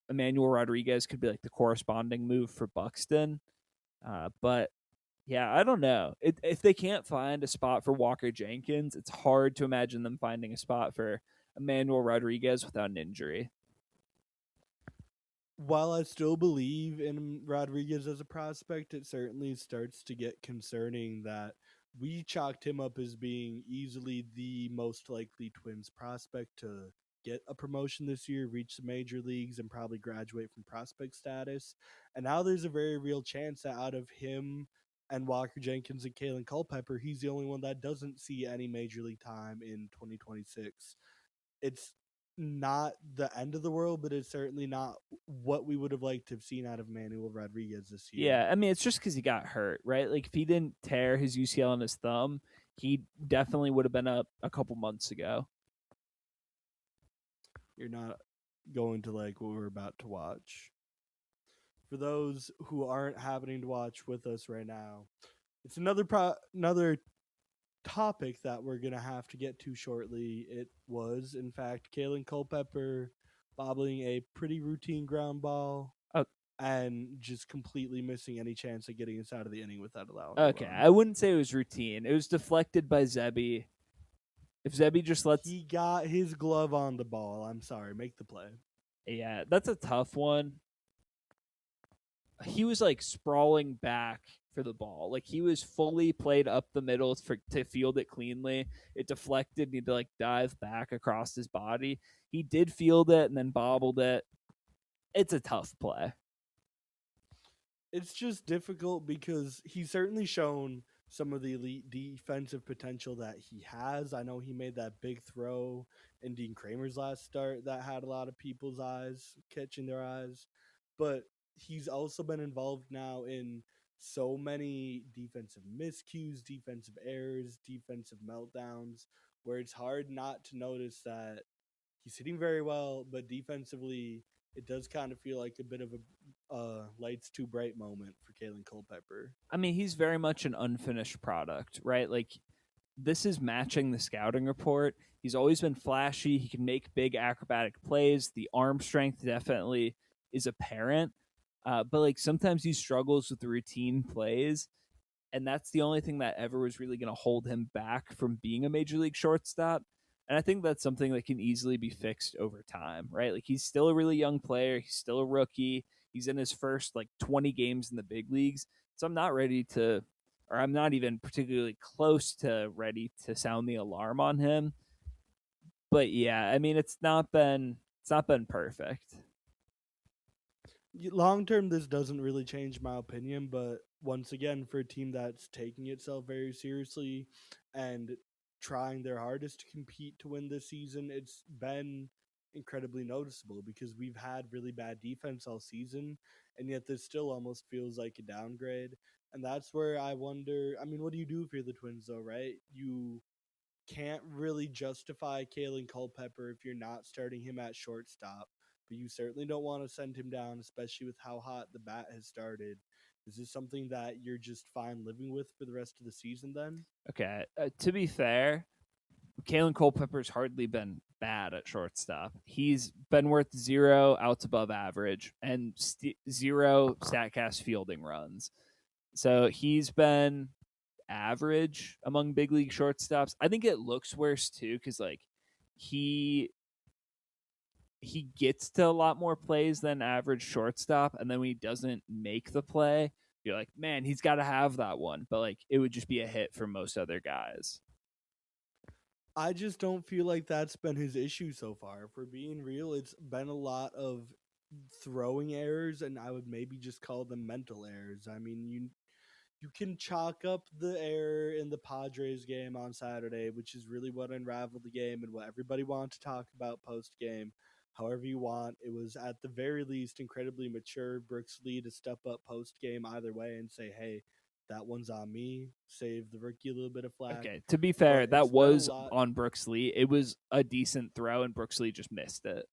Emmanuel Rodriguez could be like the corresponding move for Buxton. But yeah, I don't know. If they can't find a spot for Walker Jenkins, it's hard to imagine them finding a spot for Emmanuel Rodriguez without an injury. While I still believe in Rodriguez as a prospect, it certainly starts to get concerning that we chalked him up as being easily the most likely Twins prospect to get a promotion this year, reach the major leagues, and probably graduate from prospect status. And now there's a very real chance that out of him and Walker Jenkins and Kaelen Culpepper, he's the only one that doesn't see any major league time in 2026. It's not the end of the world, but it's certainly not what we would have liked to have seen out of Manuel Rodriguez this year. Yeah, I mean, it's just because he got hurt, right? Like, if he didn't tear his UCL on his thumb, he definitely would have been up a couple months ago. You're not going to like what we're about to watch. For those who aren't happening to watch with us right now, it's another topic that we're gonna have to get to shortly. It was, in fact, Kaelen Culpepper bobbling a pretty routine ground ball Oh, and just completely missing any chance of getting us out of the inning without allowing a okay, run. I wouldn't say it was routine. It was deflected by Zebby. If Zebby just lets, He got his glove on the ball. I'm sorry, make the play. yeah, that's a tough one. He was like sprawling back for the ball. Like, he was fully played up the middle to field it cleanly. It deflected, need to like dive back across his body. He did field it and then bobbled it. It's a tough play. It's just difficult because he's certainly shown some of the elite defensive potential that he has. I know he made that big throw in Dean Kramer's last start that had a lot of people's eyes catching their eyes, but he's also been involved now in so many defensive miscues, defensive errors, defensive meltdowns, where it's hard not to notice that he's hitting very well, but defensively, it does kind of feel like a bit of a lights too bright moment for Kaelen Culpepper. I mean, he's very much an unfinished product, right? Like, this is matching the scouting report. He's always been flashy. He can make big acrobatic plays. The arm strength definitely is apparent. But like, sometimes he struggles with the routine plays, and that's the only thing that ever was really going to hold him back from being a major league shortstop. And I think that's something that can easily be fixed over time, right? Like, he's still a really young player. He's still a rookie. He's in his first like 20 games in the big leagues. So I'm not ready to, or I'm not even particularly close to ready to sound the alarm on him. But yeah, I mean, it's not been perfect. Long term, this doesn't really change my opinion, but once again, for a team that's taking itself very seriously and trying their hardest to compete to win this season, it's been incredibly noticeable because we've had really bad defense all season, and yet this still almost feels like a downgrade. And that's where I wonder. I mean, what do you do if you're the Twins, though, right? You can't really justify Kaelen Culpepper if you're not starting him at shortstop, but you certainly don't want to send him down, especially with how hot the bat has started. Is this something that you're just fine living with for the rest of the season then? Okay, to be fair, Kaelen Culpepper's hardly been bad at shortstop. He's been worth 0 outs above average and 0 Statcast fielding runs. So he's been average among big league shortstops. I think it looks worse too because like he he gets to a lot more plays than average shortstop, and then when he doesn't make the play, you're like, man, he's got to have that one. But like, it would just be a hit for most other guys. I just don't feel like that's been his issue so far. If we're being real, it's been a lot of throwing errors, and I would maybe just call them mental errors. I mean, you can chalk up the error in the Padres game on Saturday, which is really what unraveled the game and what everybody wanted to talk about post game. However you want, it was at the very least incredibly mature Brooks Lee to step up post game either way and say, "Hey, that one's on me." Save the rookie a little bit of flack, Okay, to be fair, but that it's been a was lot. on Brooks Lee. It was a decent throw, and Brooks Lee just missed it.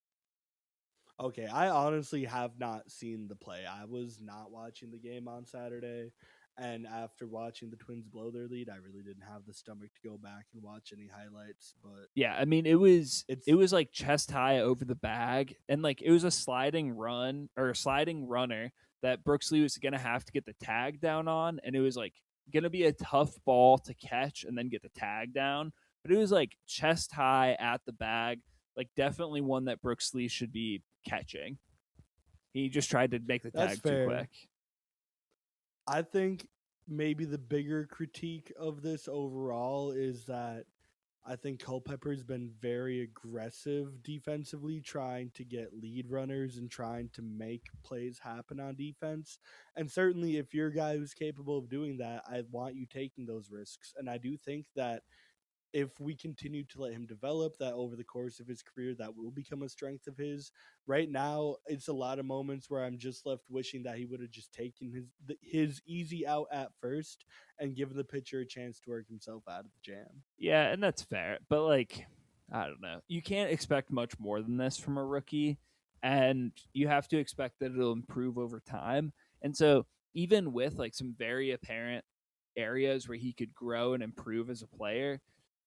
Okay, I honestly have not seen the play. I was not watching the game on Saturday, and after watching the Twins blow their lead, I really didn't have the stomach to go back and watch any highlights. But Yeah, I mean, it was it's like chest high over the bag, and like it was a sliding run or a sliding runner that Brooks Lee was gonna have to get the tag down on, and it was like gonna be a tough ball to catch and then get the tag down. But it was like chest high at the bag, like definitely one that Brooks Lee should be catching. He just tried to make the that's tag too fair. quick. I think maybe the bigger critique of this overall is that I think Culpepper's been very aggressive defensively, trying to get lead runners and trying to make plays happen on defense. And certainly, if you're a guy who's capable of doing that, I want you taking those risks. And I do think that if we continue to let him develop that over the course of his career, that will become a strength of his. Right now, it's a lot of moments where I'm just left wishing that he would have just taken his easy out at first and given the pitcher a chance to work himself out of the jam. Yeah, and that's fair. But like, I don't know. You can't expect much more than this from a rookie, and you have to expect that it'll improve over time. And so, even with like some very apparent areas where he could grow and improve as a player,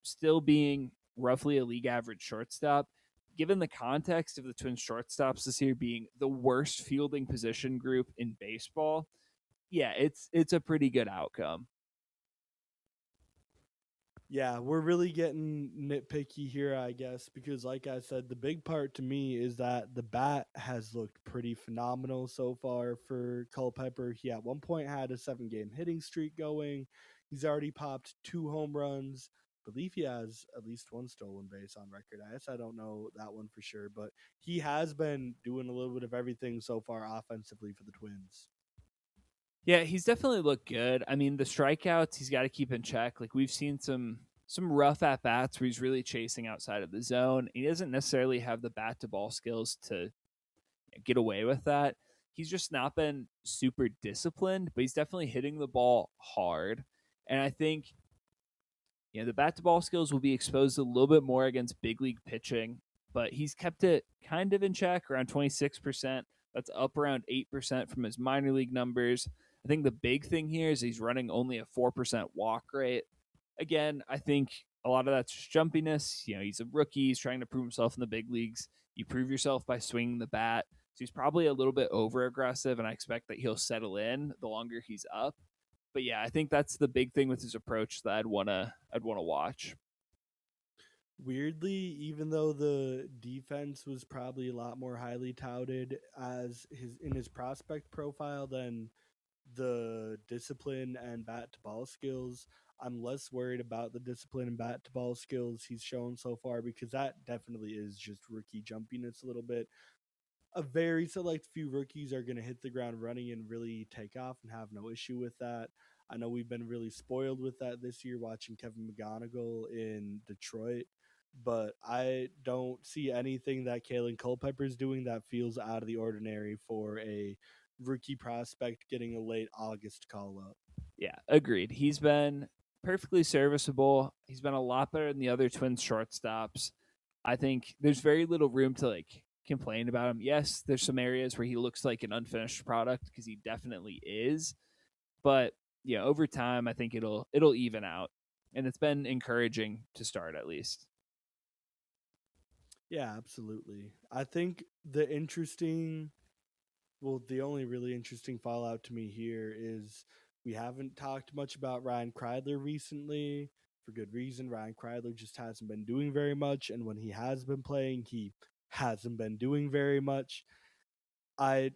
still being roughly a league average shortstop, given the context of the Twins shortstops this year being the worst fielding position group in baseball, yeah, it's a pretty good outcome. Yeah, we're really getting nitpicky here, I guess, because like I said, the big part to me is that the bat has looked pretty phenomenal so far for Culpepper. He at one point had a 7 game hitting streak going. He's already popped 2 home runs. I believe he has at least one stolen base on record. I guess I don't know that one for sure, but he has been doing a little bit of everything so far offensively for the Twins. Yeah, he's definitely looked good. I mean, the strikeouts he's got to keep in check. Like we've seen some rough at bats where he's really chasing outside of the zone. He doesn't necessarily have the bat to ball skills to get away with that. He's just not been super disciplined, but he's definitely hitting the ball hard. And I think the bat to ball skills will be exposed a little bit more against big league pitching, but he's kept it kind of in check around 26%. That's up around 8% from his minor league numbers. I think the big thing here is he's running only a 4% walk rate. Again, I think a lot of that's just jumpiness. He's a rookie. He's trying to prove himself in the big leagues. You prove yourself by swinging the bat. So he's probably a little bit over aggressive, and I expect that he'll settle in the longer he's up. But yeah, I think that's the big thing with his approach that I'd wanna watch. Weirdly, even though the defense was probably a lot more highly touted as his prospect profile than the discipline and bat to ball skills, I'm less worried about the discipline and bat to ball skills he's shown so far because that definitely is just rookie jumpiness a little bit. A very select few rookies are going to hit the ground running and really take off and have no issue with that. I know we've been really spoiled with that this year watching Kevin McGonigal in Detroit, but I don't see anything that Kaelen Culpepper is doing that feels out of the ordinary for a rookie prospect getting a late August call up. Yeah, agreed. He's been perfectly serviceable. He's been a lot better than the other Twins shortstops. I think there's very little room to like complain about him. Yes, there's some areas where he looks like an unfinished product because he definitely is. But yeah, over time, I think it'll even out, and it's been encouraging to start at least. Yeah, absolutely. I think the only really interesting fallout to me here is we haven't talked much about Ryan Kreidler recently for good reason. Ryan Kreidler just hasn't been doing very much, and when he has been playing, he hasn't been doing very much. I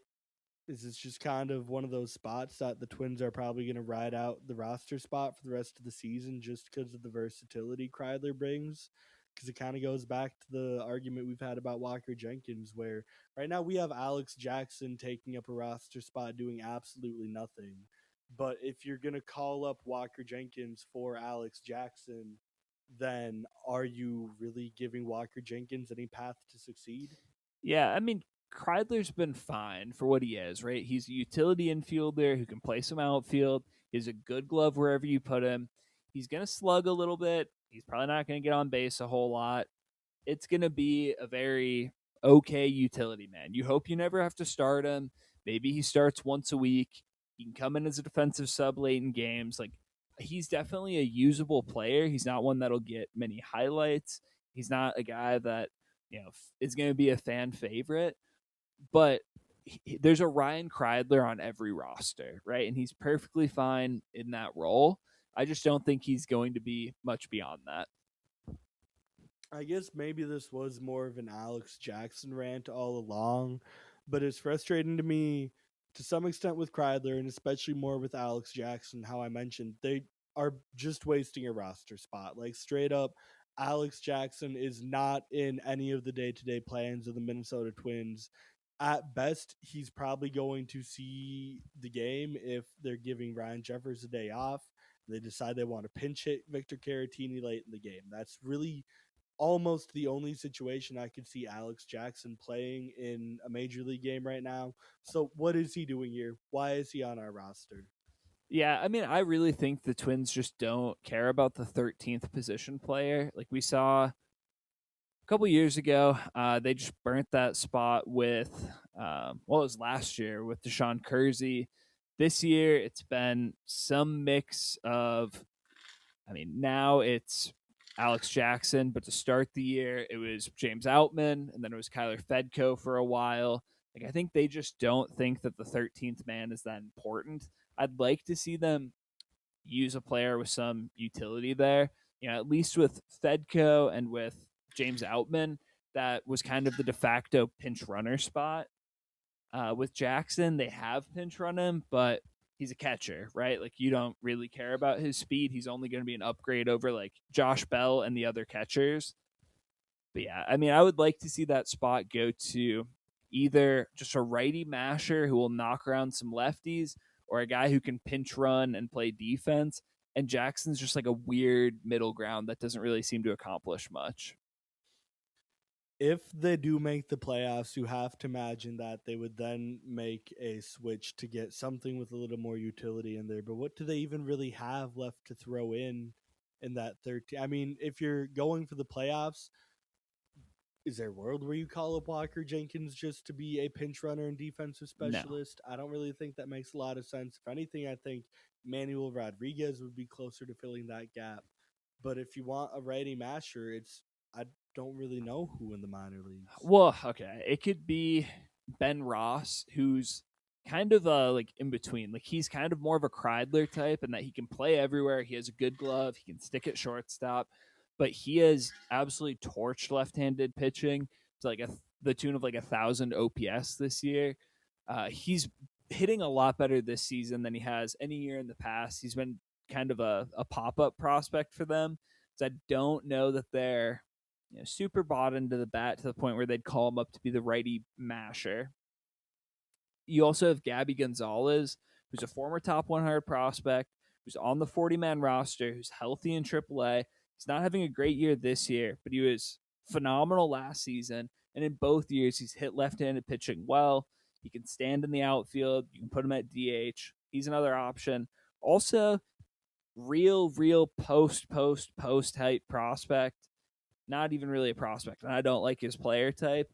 Is this just kind of one of those spots that the Twins are probably going to ride out the roster spot for the rest of the season just because of the versatility Kreidler brings? Because it kind of goes back to the argument we've had about Walker Jenkins, where right now we have Alex Jackson taking up a roster spot doing absolutely nothing. But if you're going to call up Walker Jenkins for Alex Jackson, then are you really giving Walker Jenkins any path to succeed? Yeah, I mean, Kreidler's been fine for what he is, right? He's a utility infielder who can play some outfield. He's a good glove wherever you put him. He's going to slug a little bit. He's probably not going to get on base a whole lot. It's going to be a very okay utility man. You hope you never have to start him. Maybe he starts once a week. He can come in as a defensive sub late in games. Like, he's definitely a usable player. He's not one that'll get many highlights. He's not a guy that is going to be a fan favorite, but there's a Ryan Kreidler on every roster, right? And he's perfectly fine in that role. I just don't think he's going to be much beyond that. I guess maybe this was more of an Alex Jackson rant all along, but it's frustrating to me to some extent with Kreidler, and especially more with Alex Jackson, how I mentioned, they are just wasting a roster spot. Like, straight up, Alex Jackson is not in any of the day to day plans of the Minnesota Twins. At best, he's probably going to see the game if they're giving Ryan Jeffers a day off. They decide they want to pinch hit Victor Caratini late in the game. That's really almost the only situation I could see Alex Jackson playing in a major league game right now. So what is he doing here? Why is he on our roster? Yeah, I mean, I really think the Twins just don't care about the 13th position player. Like we saw a couple years ago, they just burnt that spot with, well, it was last year with Deshaun Kersey. This year, it's been some mix of, I mean, now it's Alex Jackson, but to start the year, it was James Outman, and then it was Kyler Fedko for a while. Like, I think they just don't think that the 13th man is that important. I'd like to see them use a player with some utility there. You know, at least with Fedko and with James Outman, that was kind of the de facto pinch runner spot. With Jackson, they have pinch run him, but he's a catcher, right? Like you don't really care about his speed. He's only going to be an upgrade over like Josh Bell and the other catchers. But yeah, I mean, I would like to see that spot go to either just a righty masher who will knock around some lefties or a guy who can pinch run and play defense. And Jackson's just like a weird middle ground that doesn't really seem to accomplish much. If they do make the playoffs, you have to imagine that they would then make a switch to get something with a little more utility in there. But what do they even really have left to throw in that 13? I mean, if you're going for the playoffs, is there a world where you call up Walker Jenkins just to be a pinch runner and defensive No. specialist? I don't really think that makes a lot of sense. If anything, I think Manuel Rodriguez would be closer to filling that gap. But if you want a righty masher, it's I don't really know who in the minor leagues. Well, okay. It could be Ben Ross, who's kind of like in between. Like he's kind of more of a Kreidler type and that he can play everywhere. He has a good glove. He can stick at shortstop, but he has absolutely torched left-handed pitching to like the tune of like 1,000 OPS this year. He's hitting a lot better this season than he has any year in the past. He's been kind of a pop-up prospect for them. So I don't know that they're super bought into the bat to the point where they'd call him up to be the righty masher. You also have Gabby Gonzalez, who's a former top 100 prospect, who's on the 40-man roster, who's healthy in AAA. He's not having a great year this year, but he was phenomenal last season. And in both years, he's hit left-handed pitching well. He can stand in the outfield. You can put him at DH. He's another option. Also, real post type prospect. Not even really a prospect, and I don't like his player type.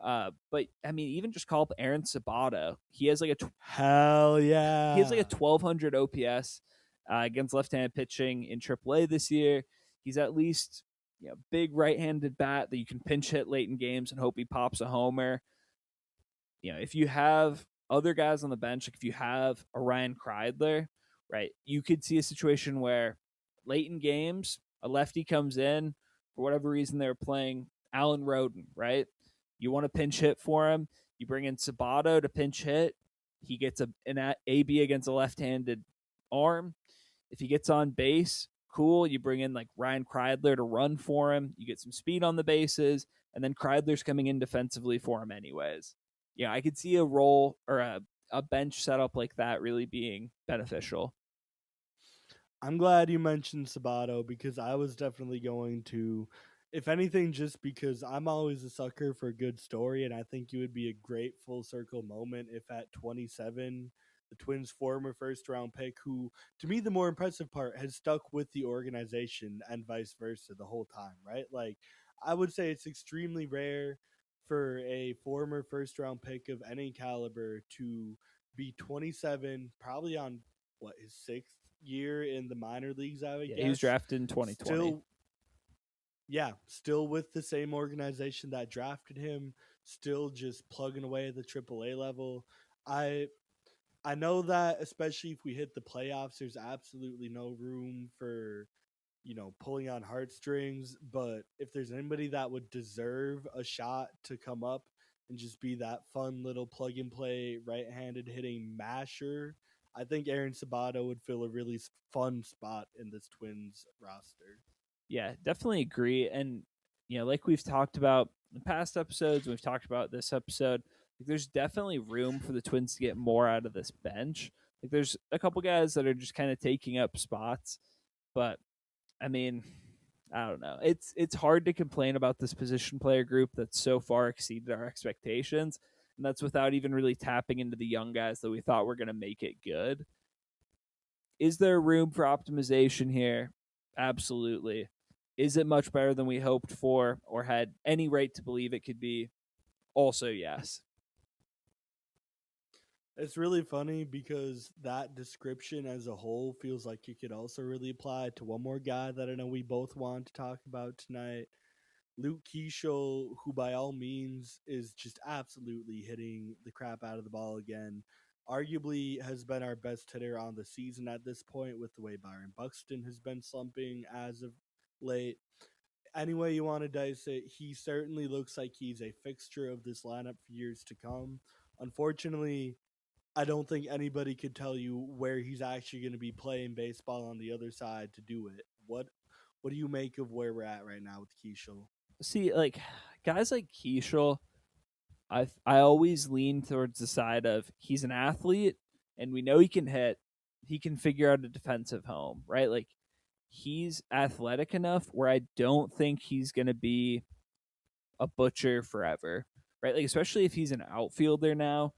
But I mean, even just call up Aaron Sabato. He has like Hell he has like yeah. a 1,200 OPS against left-handed pitching in AAA this year. He's at least big right-handed bat that you can pinch hit late in games and hope he pops a homer. If you have other guys on the bench, like if you have a Ryan Kreidler, right, you could see a situation where late in games, a lefty comes in for whatever reason they're playing Alan Roden, right? You want to pinch hit for him. You bring in Sabato to pinch hit. He gets an AB against a left-handed arm. If he gets on base, cool. You bring in like Ryan Kreidler to run for him. You get some speed on the bases, and then Kreidler's coming in defensively for him anyways. Yeah, I could see a role or a bench setup like that really being beneficial. I'm glad you mentioned Sabato because I was definitely going to, if anything, just because I'm always a sucker for a good story, and I think it would be a great full circle moment if at 27, the Twins' former first round pick, who to me the more impressive part, has stuck with the organization and vice versa the whole time, right? Like, I would say it's extremely rare for a former first round pick of any caliber to be 27, probably on what his sixth year in the minor leagues, I would Yeah, he was guess. drafted in 2020. Still, yeah, still with the same organization that drafted him, still just plugging away at the AAA level. I I know that especially if we hit the playoffs, there's absolutely no room for pulling on heartstrings. But if there's anybody that would deserve a shot to come up and just be that fun little plug and play right-handed hitting masher, I think Aaron Sabato would fill a really fun spot in this Twins roster. Yeah, definitely agree. And like we've talked about in past episodes, we've talked about this episode. Like, there's definitely room for the Twins to get more out of this bench. Like, there's a couple guys that are just kind of taking up spots, but I mean, I don't know. It's hard to complain about this position player group that's so far exceeded our expectations, and that's without even really tapping into the young guys that we thought were going to make it good. Is there room for optimization here? Absolutely. Is it much better than we hoped for or had any right to believe it could be? Also, yes. It's really funny because that description as a whole feels like it could also really apply to one more guy that I know we both want to talk about tonight. Luke Keeschel, who by all means is just absolutely hitting the crap out of the ball again, arguably has been our best hitter on the season at this point with the way Byron Buxton has been slumping as of late. Any way you want to dice it, he certainly looks like he's a fixture of this lineup for years to come. Unfortunately, I don't think anybody could tell you where he's actually going to be playing baseball on the other side to do it. What do you make of where we're at right now with Keeschel? See, like guys like Keishel, I always lean towards the side of he's an athlete and we know he can hit. He can figure out a defensive home, right? Like he's athletic enough where I don't think he's going to be a butcher forever, right? Like especially if he's an outfielder now.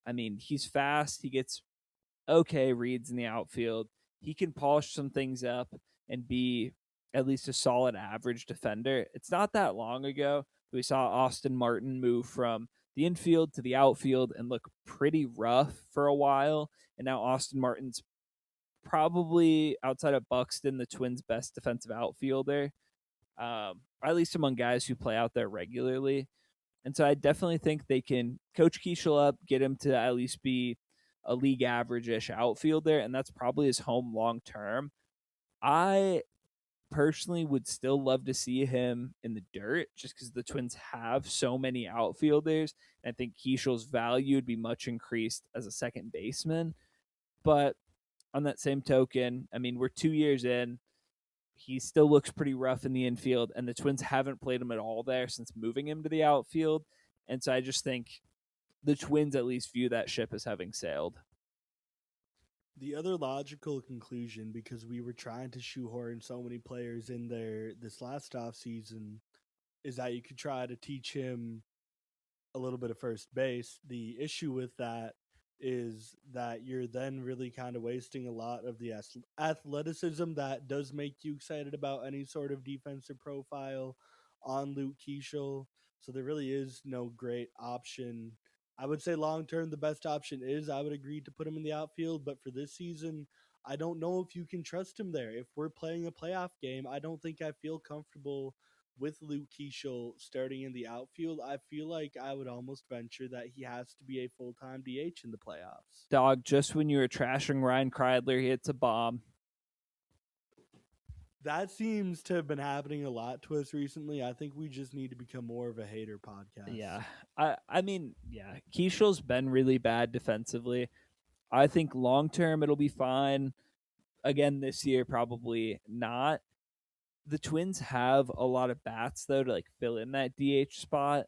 I mean, he's fast. He gets okay reads in the outfield. He can polish some things up and be at least a solid average defender. It's not that long ago we saw Austin Martin move from the infield to the outfield and look pretty rough for a while. And now Austin Martin's probably outside of Buxton the Twins' best defensive outfielder, or at least among guys who play out there regularly. And so I definitely think they can coach Keishel up, get him to at least be a league average ish outfielder, and that's probably his home long term. I personally would still love to see him in the dirt just because the Twins have so many outfielders. And I think Keishel's value would be much increased as a second baseman. But on that same token, I mean, we're 2 years in. He still looks pretty rough in the infield, and the Twins haven't played him at all there since moving him to the outfield. And so I just think the Twins at least view that ship as having sailed. The other logical conclusion, because we were trying to shoehorn so many players in there this last off season, is that you could try to teach him a little bit of first base. The issue with that is that you're then really kind of wasting a lot of the athleticism that does make you excited about any sort of defensive profile on Luke Keeschel. So there really is no great option. I would say long term, the best option is I would agree to put him in the outfield, but for this season, I don't know if you can trust him there. If we're playing a playoff game, I don't think I feel comfortable with Luke Keeschel starting in the outfield. I feel like I would almost venture that he has to be a full time DH in the playoffs. Dog, just when you were trashing Ryan Kreidler, he hits a bomb. That seems to have been happening a lot to us recently. I think we just need to become more of a hater podcast. Yeah. I mean, yeah, Keishel's been really bad defensively. I think long term it'll be fine. Again, this year, probably not. The Twins have a lot of bats though to like fill in that DH spot.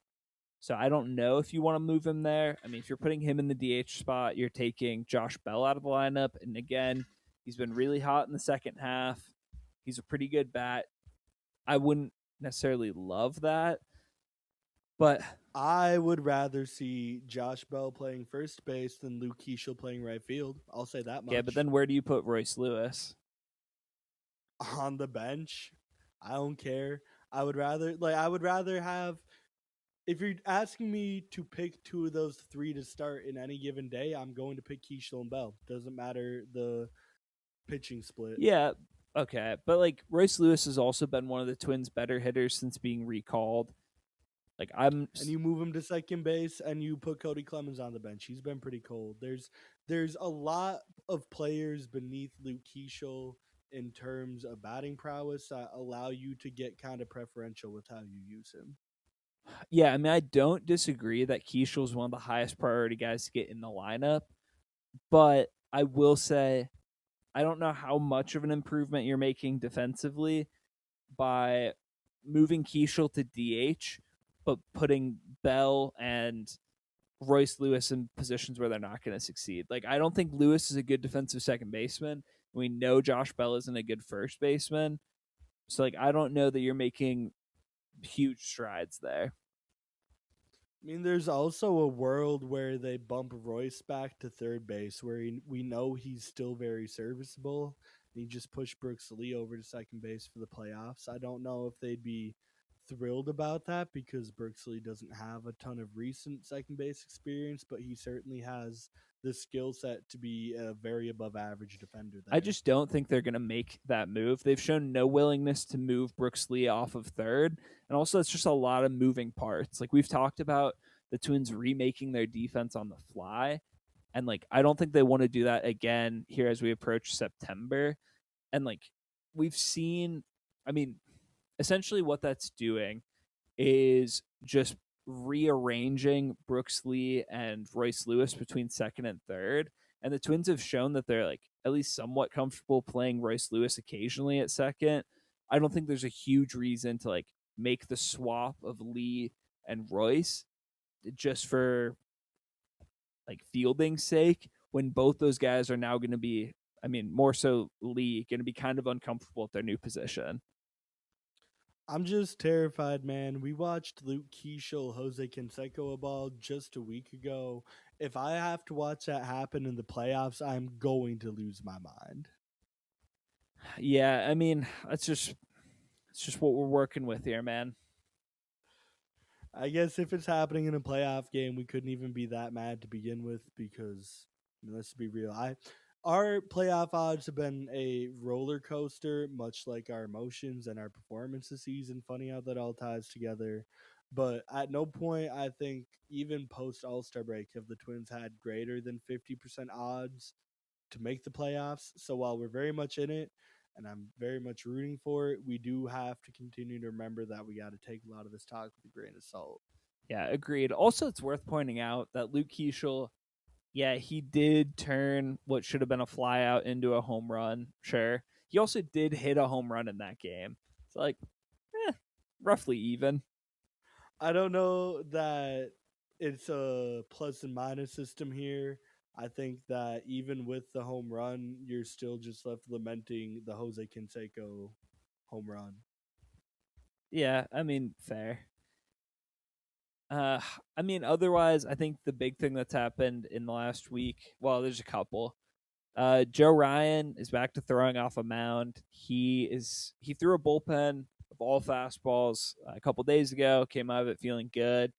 So I don't know if you want to move him there. I mean, if you're putting him in the DH spot, you're taking Josh Bell out of the lineup. And again, he's been really hot in the second half. He's a pretty good bat. I wouldn't necessarily love that, but I would rather see Josh Bell playing first base than Luke Keeschel playing right field. I'll say that yeah. But much. then where do you put Royce Lewis? On the bench, I don't care. I would rather have, if you're asking me to pick two of those three to start in any given day, I'm going to pick Keeschel and Bell. Doesn't matter the pitching split. Yeah, okay. But like Royce Lewis has also been one of the Twins' better hitters since being recalled. Like And you move him to second base and you put Cody Clemens on the bench. He's been pretty cold. There's a lot of players beneath Luke Keeschel in terms of batting prowess that allow you to get kind of preferential with how you use him. Yeah, I mean, I don't disagree that Keishel's one of the highest priority guys to get in the lineup, but I will say I don't know how much of an improvement you're making defensively by moving Keishel to DH, but putting Bell and Royce Lewis in positions where they're not going to succeed. Like, I don't think Lewis is a good defensive second baseman. We know Josh Bell isn't a good first baseman. So, like, I don't know that you're making huge strides there. I mean, there's also a world where they bump Royce back to third base, where we know he's still very serviceable. And he just pushed Brooks Lee over to second base for the playoffs. I don't know if they'd be thrilled about that because Brooks Lee doesn't have a ton of recent second base experience, but he certainly has the skill set to be a very above average defender I there. just don't think they're going to make that move. They've shown no willingness to move Brooks Lee off of third. And also, it's just a lot of moving parts. Like, we've talked about the Twins remaking their defense on the fly. And, like, I don't think they want to do that again here as we approach September. And, like, we've seen, I mean, essentially what that's doing is just rearranging Brooks Lee and Royce Lewis between second and third. And the Twins have shown that they're like at least somewhat comfortable playing Royce Lewis occasionally at second. I don't think there's a huge reason to like make the swap of Lee and Royce just for like fielding's sake when both those guys are now going to be, I mean, more so Lee, going to be kind of uncomfortable at their new position. I'm just terrified, man. We watched Luke Keeschel, Jose Canseco a ball just a week ago. If I have to watch that happen in the playoffs, I'm going to lose my mind. Yeah, I mean, it's just what we're working with here, man. I guess if it's happening in a playoff game, we couldn't even be that mad to begin with because let's be real. I Our playoff odds have been a roller coaster, much like our emotions and our performance this season. Funny how that all ties together. But at no point, I think, even post All Star break, have the Twins had greater than 50% odds to make the playoffs. So while we're very much in it, and I'm very much rooting for it, we do have to continue to remember that we got to take a lot of this talk with a grain of salt. Yeah, agreed. Also, it's worth pointing out that Luke Keeschel, yeah, he did turn what should have been a flyout into a home run. Sure, he also did hit a home run in that game. It's like, eh, roughly even. I don't know that it's a plus and minus system here. I think that even with the home run, you're still just left lamenting the Jose Canseco home run. Yeah, I mean, fair. I mean, otherwise, I think the big thing that's happened in the last week. Well, there's a couple. Joe Ryan is back to throwing off a mound. He threw a bullpen of all fastballs a couple days ago. Came out of it feeling good,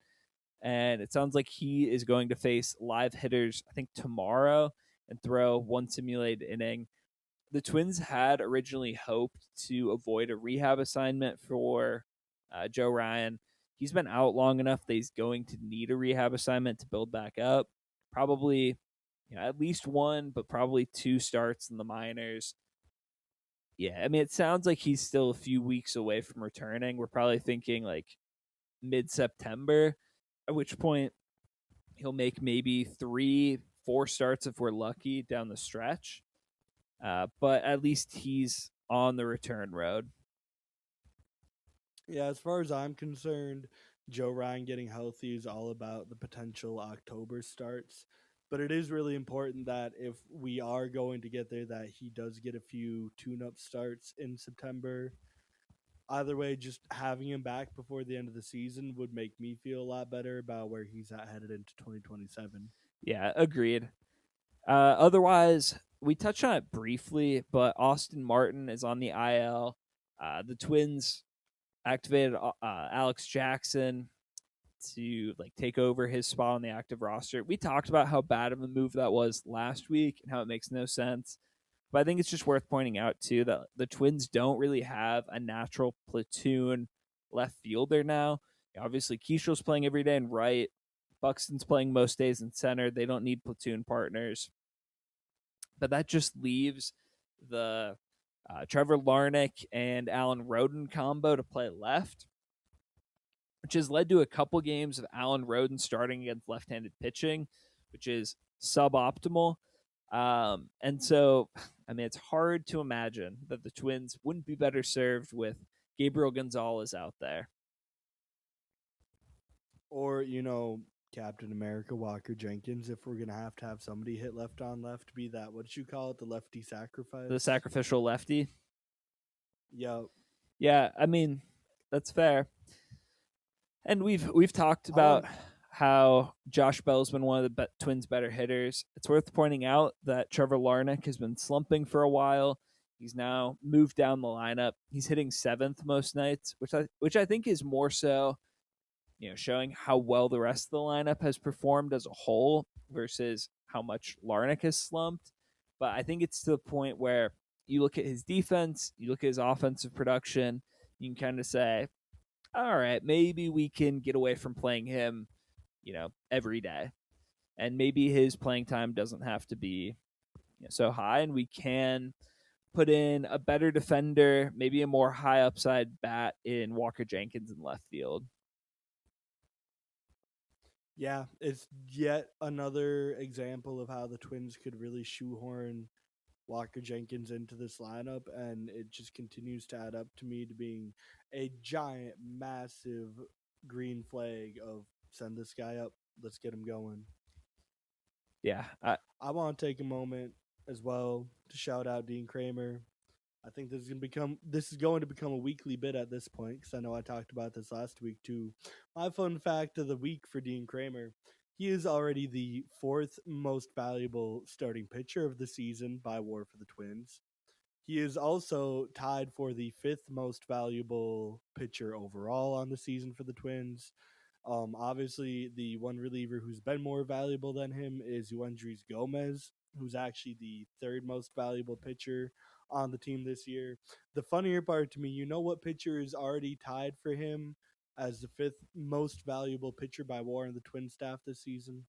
and it sounds like he is going to face live hitters. I think tomorrow and throw one simulated inning. The Twins had originally hoped to avoid a rehab assignment for Joe Ryan. He's been out long enough that he's going to need a rehab assignment to build back up. Probably, at least one, but probably two starts in the minors. Yeah, I mean, it sounds like he's still a few weeks away from returning. We're probably thinking like mid September, at which point he'll make maybe 3, 4 starts if we're lucky down the stretch. But at least he's on the return road. Yeah, as far as I'm concerned, Joe Ryan getting healthy is all about the potential October starts. But it is really important that if we are going to get there, that he does get a few tune-up starts in September. Either way, just having him back before the end of the season would make me feel a lot better about where he's at headed into 2027. Yeah, agreed. Otherwise, we touched on it briefly, but Austin Martin is on the IL. The Twins activated Alex Jackson to like take over his spot on the active roster. We talked about how bad of a move that was last week and how it makes no sense. But I think it's just worth pointing out too that the Twins don't really have a natural platoon left fielder now. Obviously, Keishel's playing every day in right. Buxton's playing most days in center. They don't need platoon partners. But that just leaves the Trevor Larnach and Alan Roden combo to play left. which has led to a couple games of Alan Roden starting against left-handed pitching, which is suboptimal. And so, I mean, it's hard to imagine that the Twins wouldn't be better served with Gabriel Gonzalez out there. Or, Captain America, Walker Jenkins, if we're going to have somebody hit left on left, be that, what did you call it, the lefty The sacrifice? sacrificial lefty. Yep. Yeah, I mean, that's fair. And we've talked I about want how Josh Bell's been one of the Twins' better hitters. It's worth pointing out that Trevor Larnach has been slumping for a while. He's now moved down the lineup. He's hitting seventh most nights, which I think is more so, showing how well the rest of the lineup has performed as a whole versus how much Larnach has slumped. But I think it's to the point where you look at his defense, you look at his offensive production, you can kind of say, all right, maybe we can get away from playing him, every day. And maybe his playing time doesn't have to be so high, and we can put in a better defender, maybe a more high upside bat in Walker Jenkins in left field. Yeah, it's yet another example of how the Twins could really shoehorn Walker Jenkins into this lineup, and it just continues to add up to me to being a giant, massive green flag of send this guy up, let's get him going. Yeah, I want to take a moment as well to shout out Dean Kramer. I think this is going to become a weekly bit at this point because I know I talked about this last week too. My fun fact of the week for Dean Kramer: he is already the fourth most valuable starting pitcher of the season by WAR for the Twins. He is also tied for the fifth most valuable pitcher overall on the season for the Twins. Obviously, the one reliever who's been more valuable than him is Yuendrys Gomez, who's actually the third most valuable pitcher on the team this year. The funnier part to me, you know what pitcher is already tied for him as the fifth most valuable pitcher by WAR in the Twin staff this season?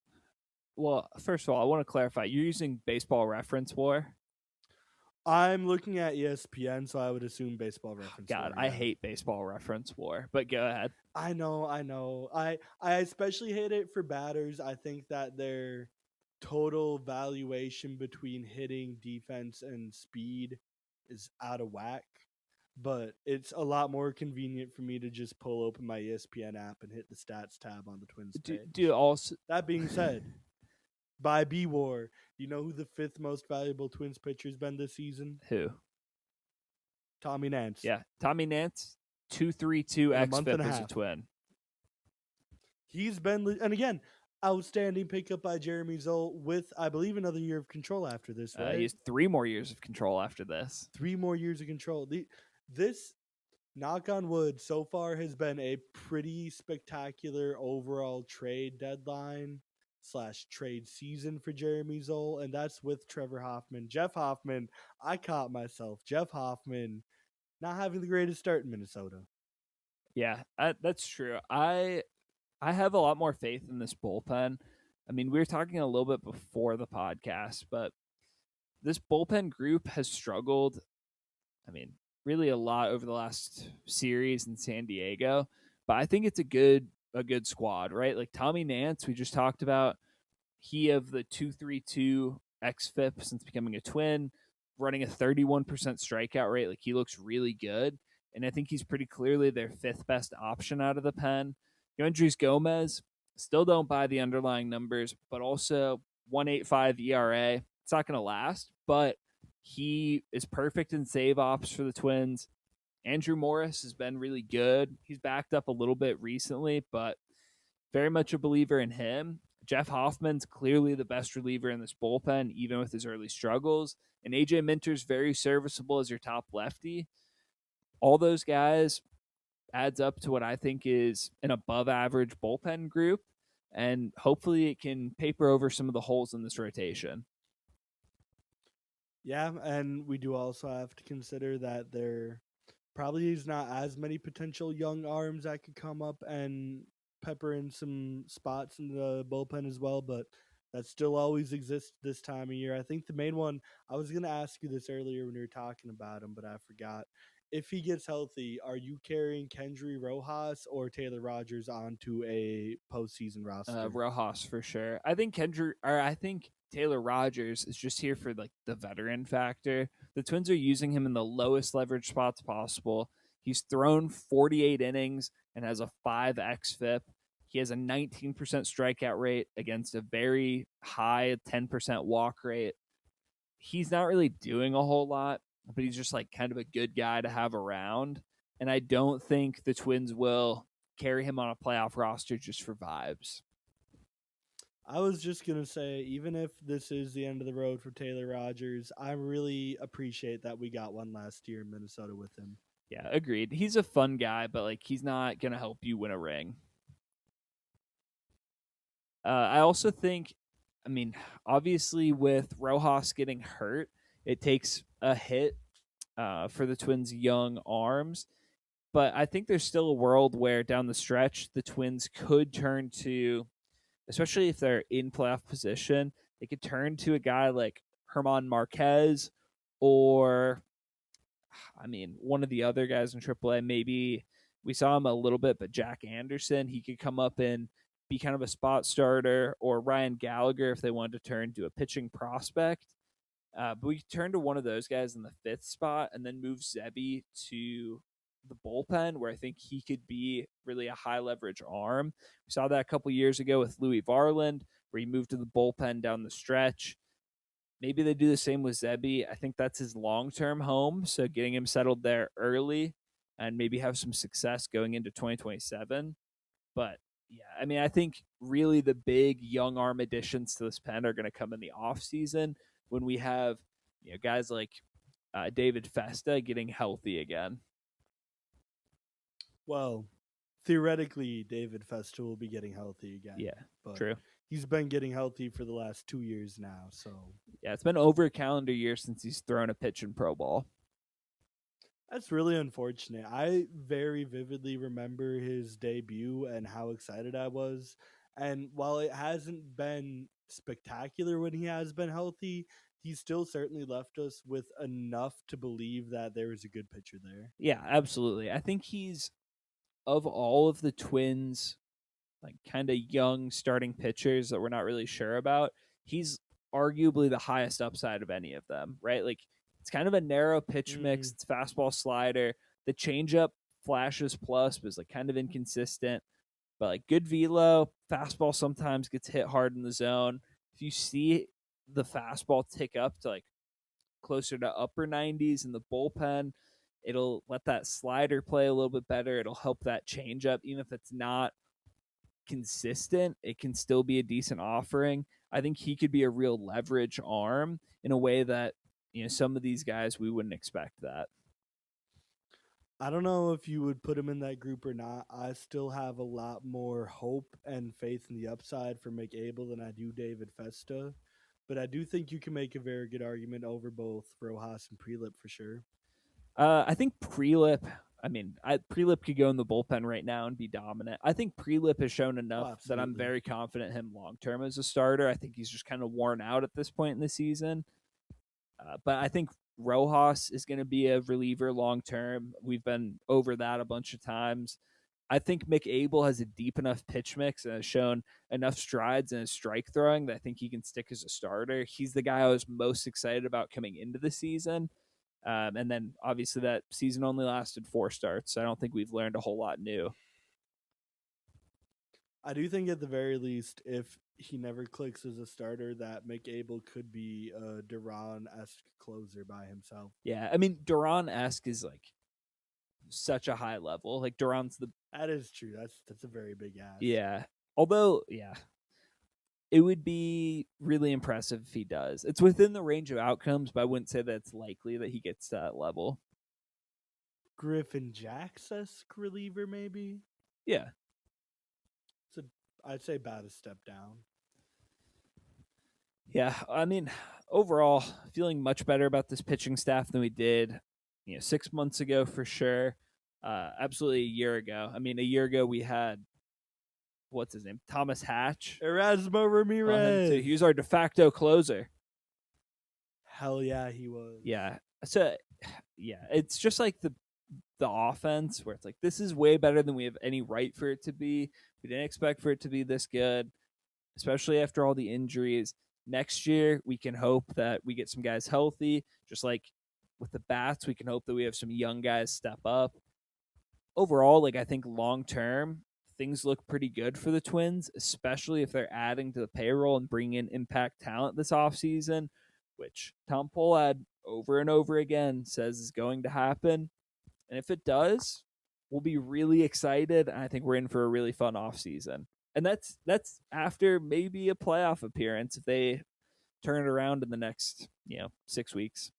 well, first of all, I want to clarify. You're using Baseball Reference WAR. I'm looking at ESPN, so I would assume Baseball Reference God, WAR. I Yeah. hate Baseball Reference WAR, but go ahead. I know. I especially hate it for batters. I think that their total valuation between hitting, defense, and speed is out of whack. But it's a lot more convenient for me to just pull open my ESPN app and hit the stats tab on the Twins Do page. also That being said, by B War, you know who the fifth most valuable Twins pitcher's been this season? who? Tommy Nance. Yeah, Tommy Nance, 2.32 In a month and xFIP a as a half. Twin. He's been, and again, outstanding pickup by Jeremy Zoll with, I believe, another year of control after this, right? He has 3 more years of control after this. 3 more years of control. This, knock on wood, so far has been a pretty spectacular overall trade deadline / trade season for Jeremy Zoll, and that's with Trevor Hoffman. Jeff Hoffman, I caught myself. Jeff Hoffman not having the greatest start in Minnesota. Yeah, that's true. I have a lot more faith in this bullpen. I mean, we were talking a little bit before the podcast, but this bullpen group has struggled. I mean, really a lot over the last series in San Diego, but I think it's a good squad, right? Like Tommy Nance, we just talked about. He of the 2.32 xFIP since becoming a Twin, running a 31% strikeout rate. Like he looks really good, and I think he's pretty clearly their fifth best option out of the pen. Yuendrys Gomez, still don't buy the underlying numbers, but also 1.85 ERA. It's not going to last, but he is perfect in save ops for the Twins. Andrew Morris has been really good. He's backed up a little bit recently, but very much a believer in him. Jeff Hoffman's clearly the best reliever in this bullpen, even with his early struggles. And AJ Minter's very serviceable as your top lefty. All those guys adds up to what I think is an above average bullpen group. And hopefully it can paper over some of the holes in this rotation. Yeah, and we do also have to consider that there probably is not as many potential young arms that could come up and pepper in some spots in the bullpen as well, but that still always exists this time of year. I think the main one, I was going to ask you this earlier when you were talking about him, but I forgot, if he gets healthy, are you carrying Kendry Rojas or Taylor Rogers onto a postseason roster? Rojas for sure. I think Taylor Rogers is just here for like the veteran factor. The Twins are using him in the lowest leverage spots possible. He's thrown 48 innings and has a 5 xFIP. He has a 19% strikeout rate against a very high 10% walk rate. He's not really doing a whole lot, but he's just like kind of a good guy to have around. And I don't think the Twins will carry him on a playoff roster just for vibes. I was just gonna say, even if this is the end of the road for Taylor Rogers, I really appreciate that we got one last year in Minnesota with him. Yeah, agreed. He's a fun guy, but like he's not gonna help you win a ring. I also think, I mean, obviously with Rojas getting hurt, it takes a hit for the Twins' young arms. But I think there's still a world where down the stretch the Twins could turn to, especially if they're in playoff position, they could turn to a guy like Herman Marquez or, I mean, one of the other guys in AAA. Maybe we saw him a little bit, but Jack Anderson, he could come up and be kind of a spot starter, or Ryan Gallagher if they wanted to turn to a pitching prospect. But we could turn to one of those guys in the fifth spot and then move Zebby to the bullpen, where I think he could be really a high leverage arm. We saw that a couple years ago with Louis Varland, where he moved to the bullpen down the stretch. Maybe they do the same with Zebby. I think that's his long term home. So getting him settled there early and maybe have some success going into 2027. But yeah, I mean, I think really the big young arm additions to this pen are going to come in the off season when we have, you know, guys like David Festa getting healthy again. Well, theoretically, David Festa will be getting healthy again. Yeah, but true. He's been getting healthy for the last 2 years now. So yeah, it's been over a calendar year since he's thrown a pitch in pro ball. That's really unfortunate. I very vividly remember his debut and how excited I was. And while it hasn't been spectacular when he has been healthy, he still certainly left us with enough to believe that there was a good pitcher there. Yeah, absolutely. I think he's, of all of the Twins, like kind of young starting pitchers that we're not really sure about, he's arguably the highest upside of any of them, right? Like it's kind of a narrow pitch mix. It's fastball slider. The changeup flashes plus, but is like kind of inconsistent. But like good velo, fastball sometimes gets hit hard in the zone. If you see the fastball tick up to like closer to upper 90s in the bullpen, it'll let that slider play a little bit better. It'll help that changeup, even if it's not consistent, it can still be a decent offering. I think he could be a real leverage arm in a way that, you know, some of these guys we wouldn't expect that. I don't know if you would put him in that group or not. I still have a lot more hope and faith in the upside for McAble than I do David Festa. But I do think you can make a very good argument over both Rojas and Prelip for sure. I think Prelip, Prelip could go in the bullpen right now and be dominant. I think Prelip has shown enough that I'm very confident him long term as a starter. I think he's just kind of worn out at this point in the season. But I think Rojas is going to be a reliever long term. We've been over that a bunch of times. I think McAble has a deep enough pitch mix and has shown enough strides in his strike throwing that I think he can stick as a starter. He's the guy I was most excited about coming into the season. And then obviously that season only lasted 4 starts. So I don't think we've learned a whole lot new. I do think at the very least, if he never clicks as a starter, that McAble could be a Duran-esque closer by himself. Yeah, I mean, Duran-esque is like such a high level. Like Duran's the... That is true. That's a very big ask. Yeah. Although, yeah, it would be really impressive if he does. It's within the range of outcomes, but I wouldn't say that it's likely that he gets to that level. Griffin Jax-esque reliever, maybe? Yeah. I'd say about a step down. Yeah, I mean, overall, feeling much better about this pitching staff than we did, 6 months ago for sure. Absolutely a year ago. I mean, a year ago we had, what's his name? Thomas Hatch. Erasmo Ramirez. He was our de facto closer. Hell yeah, he was. Yeah. So, yeah, it's just like the offense where it's like, this is way better than we have any right for it to be. We didn't expect for it to be this good, especially after all the injuries. Next year, we can hope that we get some guys healthy. Just like with the Bats, we can hope that we have some young guys step up. Overall, like I think long term, things look pretty good for the Twins, especially if they're adding to the payroll and bringing in impact talent this offseason, which Tom Pohlad over and over again says is going to happen. And if it does, we'll be really excited. And I think we're in for a really fun offseason. And that's after maybe a playoff appearance if they turn it around in the next, 6 weeks.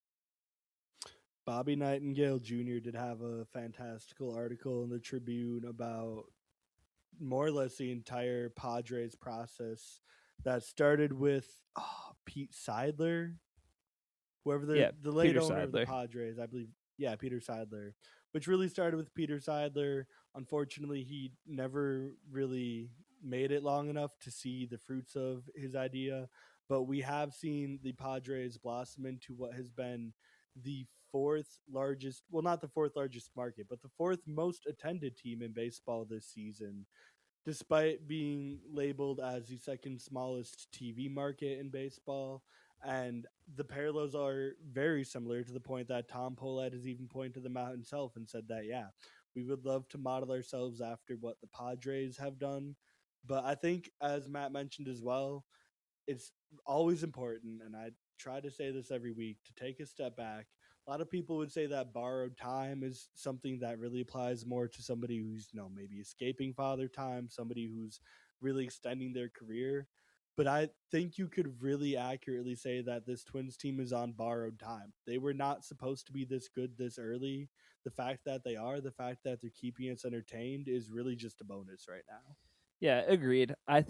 Bobby Nightingale Jr. did have a fantastical article in the Tribune about more or less the entire Padres process that started with Pete Seidler, whoever Yeah, the late Peter owner of the Seidler. Padres, I believe. Yeah, Peter Seidler, which really started with Peter Seidler. Unfortunately, he never really made it long enough to see the fruits of his idea. But we have seen the Padres blossom into what has been the fourth largest, well, not the fourth largest market, but the fourth most attended team in baseball this season, despite being labeled as the second smallest TV market in baseball. And the parallels are very similar to the point that Tom Pohlad has even pointed them out himself and said that, yeah, we would love to model ourselves after what the Padres have done. But I think, as Matt mentioned as well, it's always important, and I try to say this every week, to take a step back. A lot of people would say that borrowed time is something that really applies more to somebody who's, maybe escaping father time, somebody who's really extending their career. But I think you could really accurately say that this Twins team is on borrowed time. They were not supposed to be this good this early. The fact that they are, the fact that they're keeping us entertained is really just a bonus right now. Yeah, agreed. I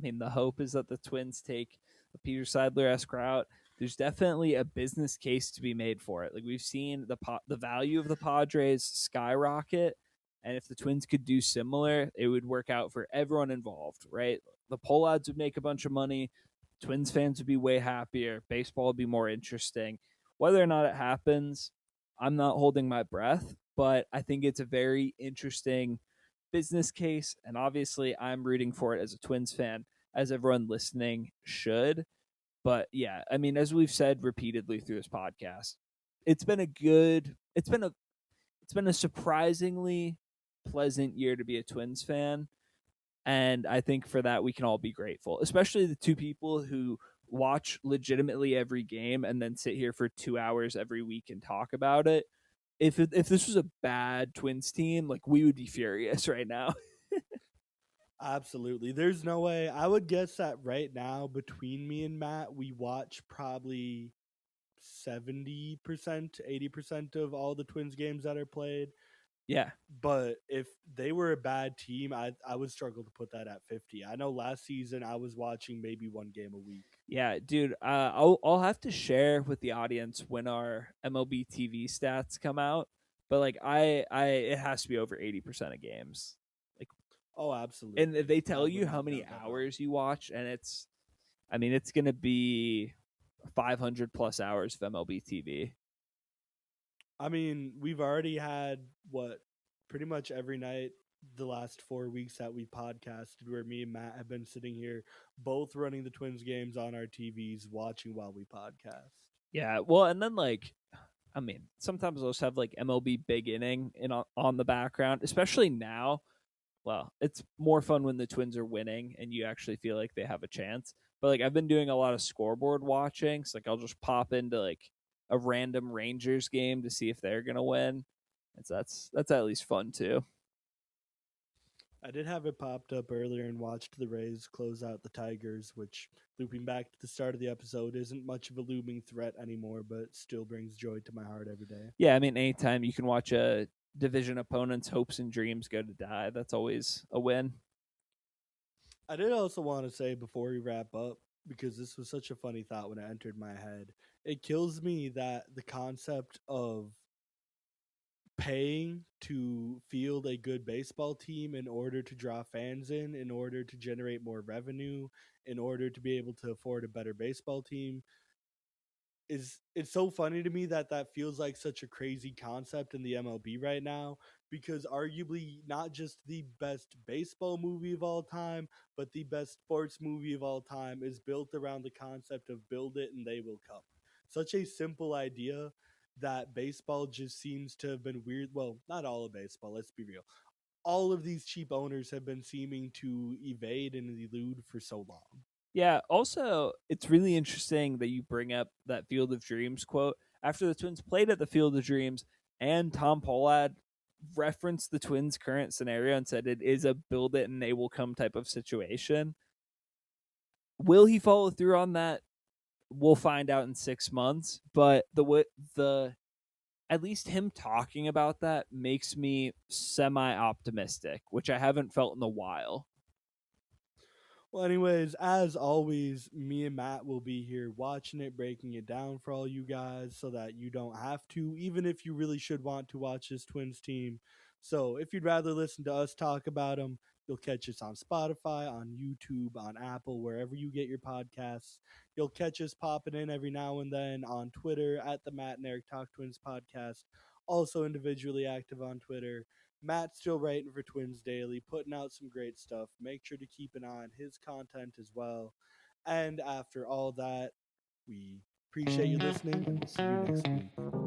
mean, the hope is that the Twins take a Peter Seidler-esque route. There's definitely a business case to be made for it. Like we've seen the value of the Padres skyrocket, and if the Twins could do similar, it would work out for everyone involved, right? The Pohlads would make a bunch of money. Twins fans would be way happier. Baseball would be more interesting. Whether or not it happens, I'm not holding my breath, but I think it's a very interesting business case. And obviously, I'm rooting for it as a Twins fan, as everyone listening should. But yeah, I mean, as we've said repeatedly through this podcast, it's been a good, it's been a surprisingly pleasant year to be a Twins fan. And I think for that, we can all be grateful, especially the two people who watch legitimately every game and then sit here for 2 hours every week and talk about it. If this was a bad Twins team, like we would be furious right now. Absolutely. There's no way. I would guess that right now, between me and Matt, we watch probably 70%, 80% of all the Twins games that are played. Yeah, But if they were a bad team, I would struggle to put that at 50. I know last season I was watching maybe one game a week. yeah, dude. I'll have to share with the audience when our MLB TV stats come out. But like I it has to be over 80% of games. Like, Oh, and absolutely. they tell That you would how not many doubt that at all. hours you watch, and I mean, it's gonna be 500 plus hours of MLB TV. I mean, we've already had what, pretty much every night the last 4 weeks that we podcasted, where me and Matt have been sitting here both running the Twins games on our TVs, watching while we podcast. Yeah, well, and then like, I mean, sometimes I'll just have like MLB Big Inning on the background, especially now. Well, it's more fun when the Twins are winning and you actually feel like they have a chance. But like I've been doing a lot of scoreboard watching, so like I'll just pop into like a random Rangers game to see if they're gonna win. And so that's at least fun too. I did have it popped up earlier and watched the Rays close out the Tigers, which, looping back to the start of the episode, isn't much of a looming threat anymore, but still brings joy to my heart every day. Yeah, I mean, anytime you can watch a division opponent's hopes and dreams go to die, that's always a win. I did also want to say before we wrap up, because this was such a funny thought when it entered my head, it kills me that the concept of paying to field a good baseball team in order to draw fans in order to generate more revenue, in order to be able to afford a better baseball team, is it's so funny to me that that feels like such a crazy concept in the MLB right now, because arguably not just the best baseball movie of all time, but the best sports movie of all time is built around the concept of build it and they will come. Such a simple idea that baseball just seems to have been weird. Well, not all of baseball, let's be real. All of these cheap owners have been seeming to evade and elude for so long. Yeah, also, it's really interesting that you bring up that Field of Dreams quote. After the Twins played at the Field of Dreams, and Tom Pollad referenced the Twins' current scenario and said it is a build it and they will come type of situation. Will he follow through on that? We'll find out in 6 months. But the at least him talking about that makes me semi optimistic, which I haven't felt in a while. Well, anyways, as always, me and Matt will be here watching it, breaking it down for all you guys so that you don't have to, even if you really should want to watch this Twins team. So if you'd rather listen to us talk about them, you'll catch us on Spotify, on YouTube, on Apple, wherever you get your podcasts. You'll catch us popping in every now and then on Twitter at the Matt and Eric Talk Twins podcast. Also individually active on Twitter. Matt's still writing for Twins Daily, putting out some great stuff. Make sure to keep an eye on his content as well. And after all that, we appreciate you listening, and we'll see you next week.